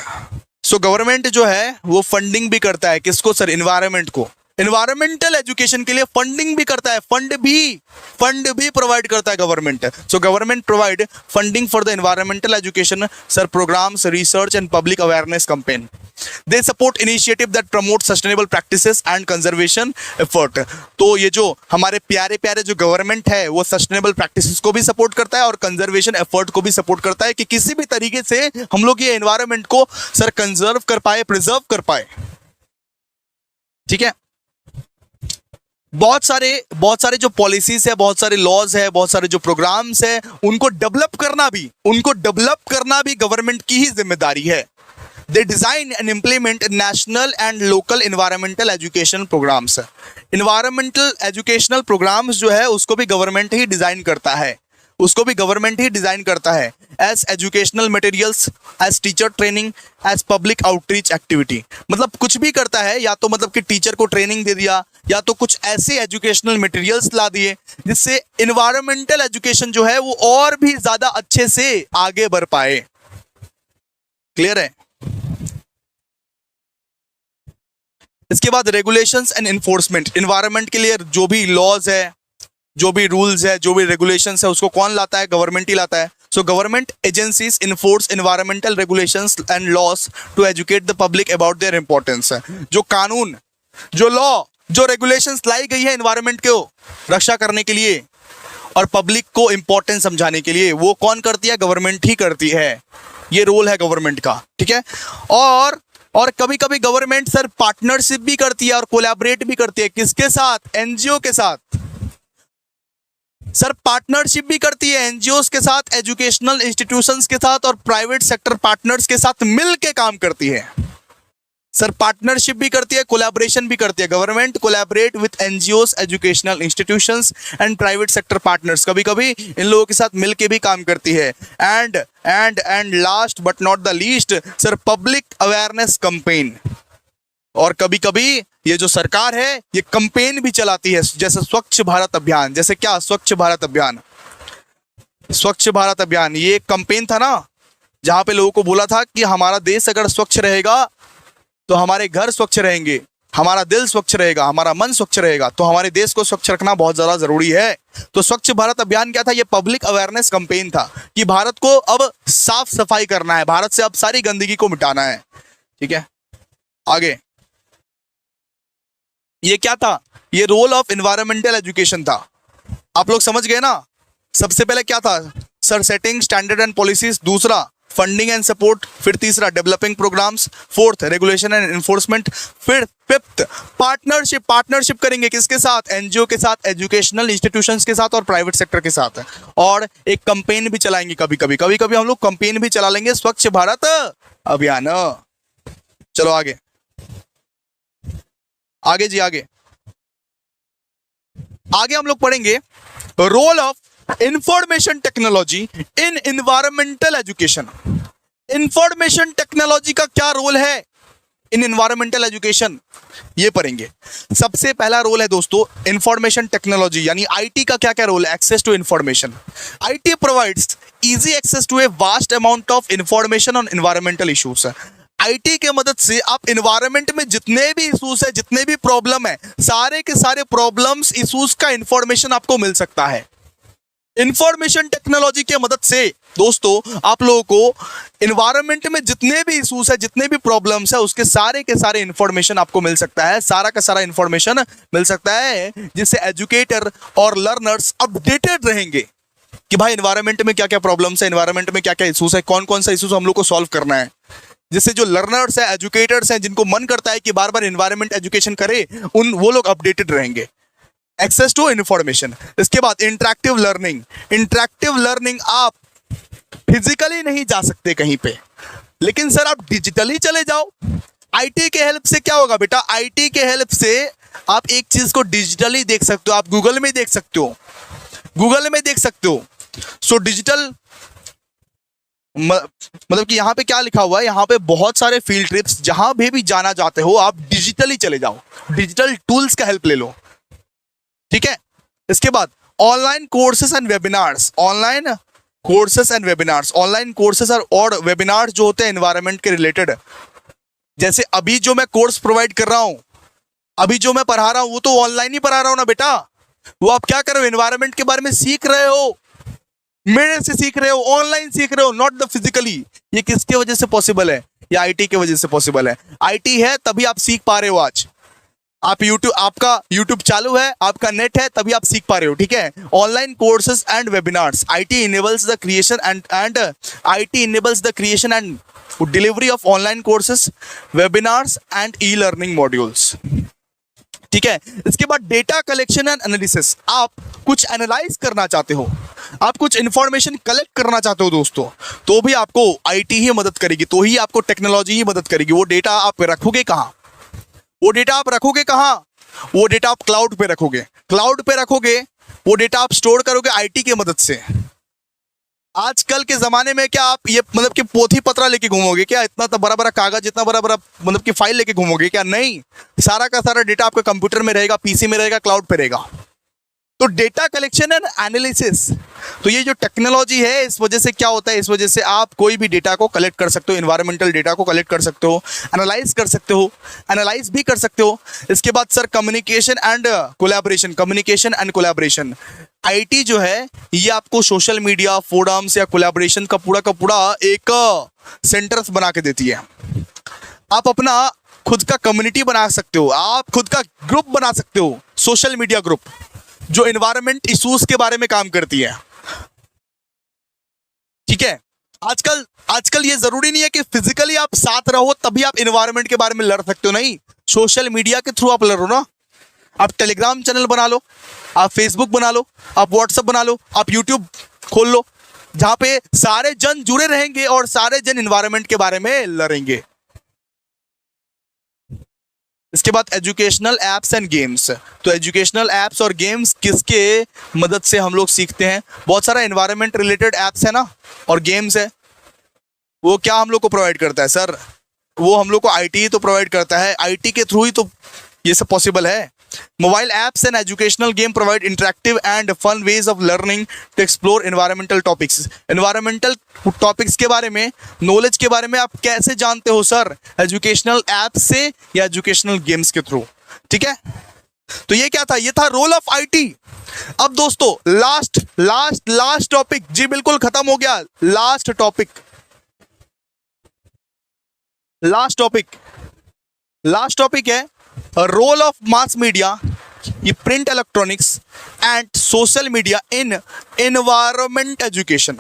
So government जो है वो फंडिंग भी करता है, किसको सर? इन्वायरमेंट को। इन्वायरमेंटल एजुकेशन के लिए फंडिंग भी करता है, फंड भी प्रोवाइड करता है government. So government provide funding for the environmental education sir programs, research and public awareness campaign. They support initiative that promote sustainable practices and conservation effort. तो ये जो हमारे प्यारे प्यारे जो गवर्नमेंट है वो सस्टेनेबल प्रैक्टिसेस को भी सपोर्ट करता है और कंजर्वेशन एफर्ट को भी सपोर्ट करता है कि किसी भी तरीके से हम लोग ये एनवायरनमेंट को सर कंजर्व कर पाए, प्रिजर्व कर पाए। ठीक है, बहुत सारे जो पॉलिसीज है, बहुत सारे लॉज है, बहुत सारे जो प्रोग्राम्स है, उनको डेवलप करना भी गवर्नमेंट की ही जिम्मेदारी है। They design and implement national and local environmental education programs. Environmental educational programs जो है उसको भी गवर्नमेंट ही डिजाइन करता है, as educational materials, as teacher training, as public outreach activity। मतलब कुछ भी करता है, या तो मतलब कि टीचर को ट्रेनिंग दे दिया, या तो कुछ ऐसे एजुकेशनल मटेरियल्स ला दिए जिससे इन्वायरमेंटल एजुकेशन जो है वो और भी ज्यादा अच्छे से आगे बढ़ पाए। क्लियर है? इसके बाद रेगुलेशंस एंड इन्फोर्समेंट। इन्वायरमेंट के लिए जो भी लॉज है, जो भी रूल्स है, जो भी रेगुलेशंस है, उसको कौन लाता है? गवर्नमेंट ही लाता है। So government agencies enforce environmental regulations and laws to educate the public about their importance. जो कानून, जो लॉ, जो रेगुलेशंस लाई गई है इन्वायरमेंट को रक्षा करने के लिए और पब्लिक को इंपॉर्टेंस समझाने के लिए, वो कौन करती है? गवर्नमेंट ही करती है। ये रोल है गवर्नमेंट का। ठीक है, और कभी कभी गवर्नमेंट सर पार्टनरशिप भी करती है और कोलैबोरेट भी करती है। किसके साथ? एनजीओ के साथ। सर पार्टनरशिप भी करती है एनजीओ के साथ, एजुकेशनल इंस्टीट्यूशंस के साथ और प्राइवेट सेक्टर पार्टनर्स के साथ मिल के काम करती है। सर पार्टनरशिप भी करती है, कोलैबोरेशन भी करती है। Government collaborate with NGOs, educational institutions and private sector partners. कभी कभी इन लोगों के साथ मिलके भी काम करती है। And last but not the least sir public awareness campaign. और कभी कभी ये जो सरकार है ये कैंपेन भी चलाती है, जैसे स्वच्छ भारत अभियान। जैसे क्या? स्वच्छ भारत अभियान ये एक कैंपेन था ना, जहां पे लोगों को बोला था कि हमारा देश अगर स्वच्छ रहेगा तो हमारे घर स्वच्छ रहेंगे, हमारा दिल स्वच्छ रहेगा, हमारा मन स्वच्छ रहेगा, तो हमारे देश को स्वच्छ रखना बहुत ज्यादा जरूरी है। तो स्वच्छ भारत अभियान क्या था? ये पब्लिक अवेयरनेस कैंपेन था कि भारत को अब साफ सफाई करना है, भारत से अब सारी गंदगी को मिटाना है। ठीक है, आगे ये क्या था? ये रोल ऑफ एनवायरमेंटल एजुकेशन था। आप लोग समझ गए ना? सबसे पहले क्या था? Sir setting standard and policies, दूसरा फंडिंग एंड सपोर्ट, फिर तीसरा developing programs, fourth regulation and enforcement, फिर फिफ्थ पार्टनरशिप करेंगे किसके साथ? एनजीओ के साथ, एजुकेशनल इंस्टीट्यूशंस के साथ और प्राइवेट सेक्टर के साथ। और एक कैंपेन भी चलाएंगे कभी कभी हम लोग कैंपेन भी चला लेंगे, स्वच्छ भारत अभियान। चलो आगे जी, आगे हम लोग पढ़ेंगे role of information technology in environmental education. Information technology का क्या रोल है इन एनवायरमेंटल एजुकेशन, ये पढ़ेंगे। सबसे पहला रोल है दोस्तों इंफॉर्मेशन टेक्नोलॉजी, यानी आईटी का क्या क्या रोल है? Access to information. IT provides easy access to a vast amount of information on environmental issues. IT के मदद से आप एनवायरनमेंट में जितने भी इश्यूज है, जितने भी प्रॉब्लम है, सारे के सारे प्रॉब्लम्स, इश्यूज का इंफॉर्मेशन आपको मिल सकता है। इंफॉर्मेशन टेक्नोलॉजी के मदद से दोस्तों आप लोगों को एनवायरनमेंट में जितने भी इश्यूज है, जितने भी प्रॉब्लम्स है, उसके सारे के सारे इंफॉर्मेशन आपको मिल सकता है। सारा का सारा इंफॉर्मेशन मिल सकता है, जिससे एजुकेटर और लर्नर्स अपडेटेड रहेंगे कि भाई एनवायरनमेंट में क्या क्या प्रॉब्लम्स है, एनवायरनमेंट में क्या क्या इश्यूज है, कौन कौन सा इश्यूज हम लोग को सॉल्व करना है। जिससे जो लर्नर्स है, एजुकेटर्स हैं, जिनको मन करता है कि बार बार एनवायरनमेंट एजुकेशन करे, वो लोग अपडेटेड रहेंगे। Access to information. इसके बाद इंटरेक्टिव लर्निंग आप फिजिकली नहीं जा सकते कहीं पे, लेकिन सर आप डिजिटली चले जाओ। आईटी के हेल्प से क्या होगा बेटा? आईटी के हेल्प से आप एक चीज को डिजिटली देख सकते हो, आप गूगल में देख सकते हो। सो डिजिटल मतलब कि यहाँ पे क्या लिखा हुआ है? यहाँ पे बहुत सारे फील्ड ट्रिप्स, जहां भी जाना चाहते हो आप डिजिटली चले जाओ, डिजिटल टूल्स का हेल्प ले लो। ठीक है, इसके बाद online courses and webinars. Online courses और वेबिनार्स जो होते हैं एनवायरनमेंट के रिलेटेड, जैसे अभी जो मैं कोर्स प्रोवाइड कर रहा हूं, अभी जो मैं पढ़ा रहा हूं वो तो ऑनलाइन ही पढ़ा रहा हूं ना बेटा। वो आप क्या कर रहे हो, एनवायरनमेंट के बारे में सीख रहे हो, मेरे से सीख रहे हो, ऑनलाइन सीख रहे हो, नॉट द फिजिकली। ये किसके वजह से पॉसिबल है? ये आईटी की वजह से पॉसिबल है। आईटी है तभी आप सीख पा रहे हो आज। आप यूट्यूब, आपका यूट्यूब चालू है, आपका नेट है, तभी आप सीख पा रहे हो, ठीक है। Online courses and webinars, IT enables the creation and IT enables the creation and delivery of online courses, webinars and e learning modules, ठीक है। इसके बाद डेटा कलेक्शन एंड एनालिसिस, आप कुछ एनालाइज करना चाहते हो, आप कुछ इंफॉर्मेशन कलेक्ट करना चाहते हो दोस्तों, तो भी आपको आईटी ही मदद करेगी, तो ही आपको टेक्नोलॉजी ही मदद करेगी। वो डेटा आप रखोगे कहाँ? वो डेटा आप रखोगे कहाँ? वो डेटा आप क्लाउड पे रखोगे, क्लाउड पे रखोगे, वो डेटा आप स्टोर करोगे आईटी की मदद से। आजकल के जमाने में क्या आप ये मतलब कि पोथी पत्रा लेके घूमोगे क्या? इतना तो बड़ा बड़ा कागज, इतना बड़ा बड़ा मतलब कि फाइल लेके घूमोगे क्या? नहीं, सारा का सारा डेटा आपके कंप्यूटर में रहेगा, पीसी में रहेगा, क्लाउड पे रहेगा। तो डेटा कलेक्शन एंड एनालिसिस, तो ये जो टेक्नोलॉजी है इस वजह से क्या होता है, इस वजह से आप कोई भी डेटा को कलेक्ट कर सकते हो, एनवायरमेंटल डेटा को कलेक्ट कर सकते हो, एनालाइज कर सकते हो, एनालाइज भी कर सकते हो। इसके बाद sir communication and collaboration, communication and collaboration, IT जो है ये आपको सोशल मीडिया फोरम्स या कोलैबोरेशन का पूरा एक सेंटर्स बना के देती है। आप अपना खुद का कम्युनिटी बना सकते हो, आप खुद का ग्रुप बना सकते हो, सोशल मीडिया ग्रुप, जो एनवायरमेंट इश्यूज के बारे में काम करती है, ठीक है। आजकल ये जरूरी नहीं है कि फिजिकली आप साथ रहो तभी आप एनवायरमेंट के बारे में लड़ सकते हो, नहीं, सोशल मीडिया के थ्रू आप लड़ो ना। आप टेलीग्राम चैनल बना लो, आप फेसबुक बना लो, आप व्हाट्सएप बना लो, आप यूट्यूब खोल लो, जहां पे सारे जन जुड़े रहेंगे और सारे जन एनवायरमेंट के बारे में लड़ेंगे। इसके बाद एजुकेशनल एप्स एंड गेम्स, तो एजुकेशनल एप्स और गेम्स किसके मदद से हम लोग सीखते हैं? बहुत सारा एनवायरमेंट रिलेटेड एप्स है ना और गेम्स है, वो क्या हम लोग को प्रोवाइड करता है सर? वो हम लोग को आईटी ही तो प्रोवाइड करता है, आईटी के थ्रू ही तो ये सब पॉसिबल है। Mobile apps and educational game provide interactive and fun ways of learning to explore environmental topics. Environmental topics के बारे में, नॉलेज के बारे में आप कैसे जानते हो सर? एजुकेशनल ऐप्स से या एजुकेशनल गेम्स के थ्रू, ठीक है। तो ये क्या था? ये था रोल ऑफ आईटी। अब दोस्तों लास्ट टॉपिक, जी बिल्कुल खत्म हो गया, लास्ट टॉपिक है रोल ऑफ मास मीडिया, ये print electronics and social media in environment education.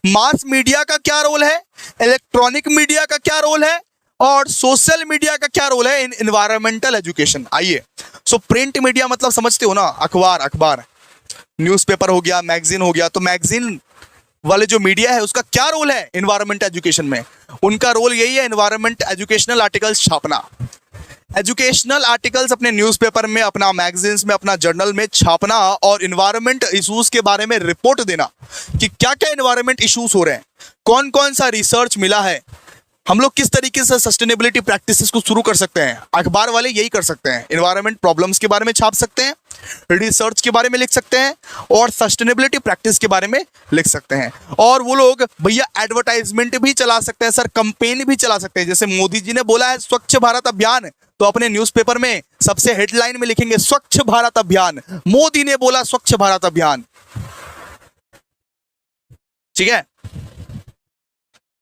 Mass media का क्या रोल है, इलेक्ट्रॉनिक मीडिया का क्या रोल है और सोशल मीडिया का क्या रोल है इन एनवायरमेंटल एजुकेशन। आइए, सो प्रिंट मीडिया मतलब समझते हो ना, अखबार, न्यूज़पेपर हो गया, मैगजीन हो गया। तो मैगजीन वाले जो मीडिया है उसका क्या रोल है एनवायरमेंट एजुकेशन में? उनका रोल यही है एनवायरमेंट एजुकेशनल आर्टिकल्स छापना, एजुकेशनल आर्टिकल्स अपने न्यूज़पेपर में, अपना मैगजीन्स में, अपना जर्नल में छापना और इन्वायरमेंट इश्यूज के बारे में रिपोर्ट देना कि क्या क्या इन्वायरमेंट इश्यूज हो रहे हैं, कौन कौन सा रिसर्च मिला है, हम लोग किस तरीके से सस्टेनेबिलिटी प्रैक्टिसेस को शुरू कर सकते हैं। अखबार वाले यही कर सकते हैं, इन्वायरमेंट प्रॉब्लम्स के बारे में छाप सकते हैं, रिसर्च के बारे में लिख सकते हैं और सस्टेनेबिलिटी प्रैक्टिस के बारे में लिख सकते हैं। और वो लोग भैया एडवर्टाइजमेंट भी चला सकते हैं सर, कंपेन भी चला सकते हैं। जैसे मोदी जी ने बोला है स्वच्छ भारत अभियान, तो अपने न्यूज़पेपर में सबसे हेडलाइन में लिखेंगे स्वच्छ भारत अभियान, मोदी ने बोला स्वच्छ भारत अभियान, ठीक है।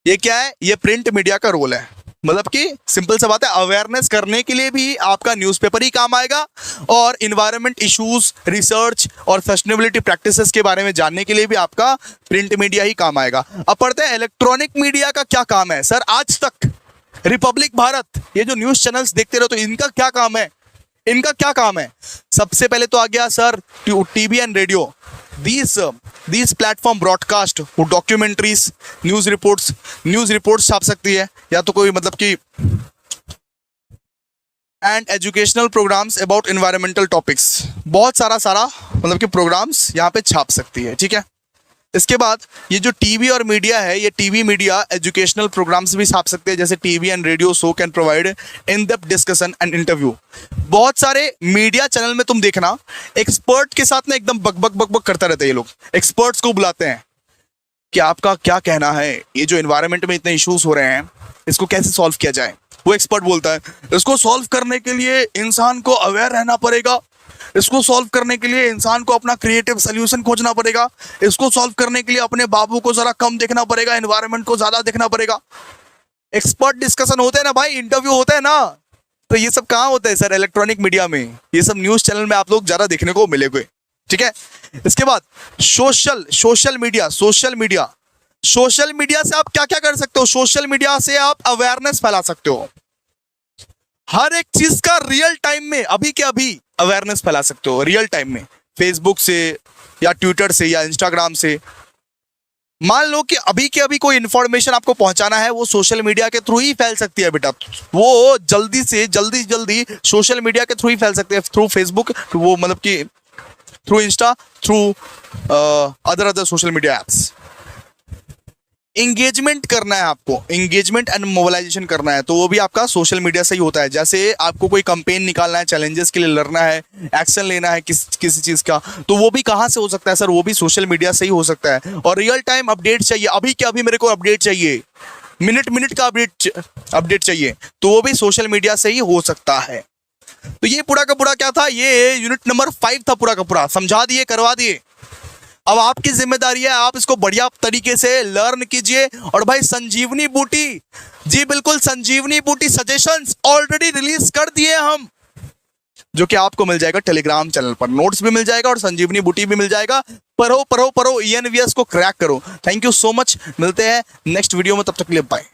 ये क्या है? ये प्रिंट मीडिया का रोल है। मतलब कि सिंपल सा बात है, अवेयरनेस करने के लिए भी आपका न्यूज़पेपर ही काम आएगा और इन्वायरमेंट इश्यूज, रिसर्च और सस्टेनेबिलिटी प्रैक्टिसेस के बारे में जानने के लिए भी आपका प्रिंट मीडिया ही काम आएगा। अब पढ़ते हैं इलेक्ट्रॉनिक मीडिया का क्या काम है सर। आज तक, रिपब्लिक भारत, ये जो न्यूज़ चैनल्स देखते रहो, तो इनका क्या काम है? सबसे पहले तो आ गया sir TV and radio. These platform broadcast documentaries, news reports छाप सकती है, या तो कोई मतलब कि and educational programs about environmental topics, बहुत सारा मतलब कि प्रोग्राम्स यहाँ पे छाप सकती है, ठीक है। इसके बाद ये जो टीवी और मीडिया है, ये टीवी मीडिया एजुकेशनल प्रोग्राम्स भी छाप सकते हैं, जैसे TV and radio show can provide in depth discussion and interview. बहुत सारे मीडिया चैनल में तुम देखना एक्सपर्ट के साथ ना एकदम बक करता रहता है। ये लोग एक्सपर्ट्स को बुलाते हैं कि आपका क्या कहना है, ये जो एनवायरनमेंट में इतने इश्यूज हो रहे हैं इसको कैसे सॉल्व किया जाए। वो एक्सपर्ट बोलता है इसको सॉल्व करने के लिए इंसान को अवेयर रहना पड़ेगा, इसको सॉल्व करने के लिए इंसान को अपना क्रिएटिव सोल्यूशन खोजना पड़ेगा, इसको सॉल्व करने के लिए अपने बाबू को जरा कम देखना पड़ेगा, एनवायरनमेंट को ज्यादा देखना पड़ेगा। एक्सपर्ट डिस्कशन होते हैं ना भाई, इंटरव्यू होता है ना, तो ये सब कहाँ होता है सर? इलेक्ट्रॉनिक मीडिया में, ये सब न्यूज चैनल में आप लोग ज्यादा देखने को मिलेंगे। ठीक है, इसके बाद सोशल मीडिया से आप क्या क्या कर सकते हो? सोशल मीडिया से आप अवेयरनेस फैला सकते हो, हर एक चीज का रियल टाइम में अभी के अभी अवेयरनेस फैला सकते हो, रियल टाइम में, फेसबुक से या ट्विटर से या इंस्टाग्राम से। मान लो कि अभी के अभी कोई इंफॉर्मेशन आपको पहुंचाना है, वो सोशल मीडिया के थ्रू ही फैल सकती है बेटा, वो जल्दी से जल्दी सोशल मीडिया के थ्रू ही फैल सकती है, थ्रू फेसबुक, वो मतलब कि through Insta, through other social media apps. Engagement करना है आपको, इंगेजमेंट एंड मोबिलाइजेशन करना है, तो वो भी आपका सोशल मीडिया से ही होता है। जैसे आपको कोई कंपेन निकालना है, चैलेंजेस के लिए लड़ना है, एक्शन लेना है किसी चीज का, तो वो भी कहाँ से हो सकता है सर? वो भी सोशल मीडिया से ही हो सकता है। और रियल टाइम अपडेट चाहिए, अभी के अभी मेरे को अपडेट चाहिए, मिनट का अपडेट चाहिए, तो वो भी सोशल मीडिया से ही हो सकता है। तो ये पूरा का पूरा क्या था? ये यूनिट नंबर 5 था, पूरा का पूरा समझा दिए, करवा दिए। अब आपकी जिम्मेदारी है, आप इसको बढ़िया तरीके से लर्न कीजिए। और भाई संजीवनी बूटी, जी बिल्कुल संजीवनी बूटी सजेशंस ऑलरेडी रिलीज कर दिए हम, जो कि आपको मिल जाएगा टेलीग्राम चैनल पर, नोट्स भी मिल जाएगा और संजीवनी बूटी भी मिल जाएगा। पढ़ो ENVS को क्रैक करो। थैंक यू सो मच, मिलते हैं नेक्स्ट वीडियो में, तब तक के लिए बाय।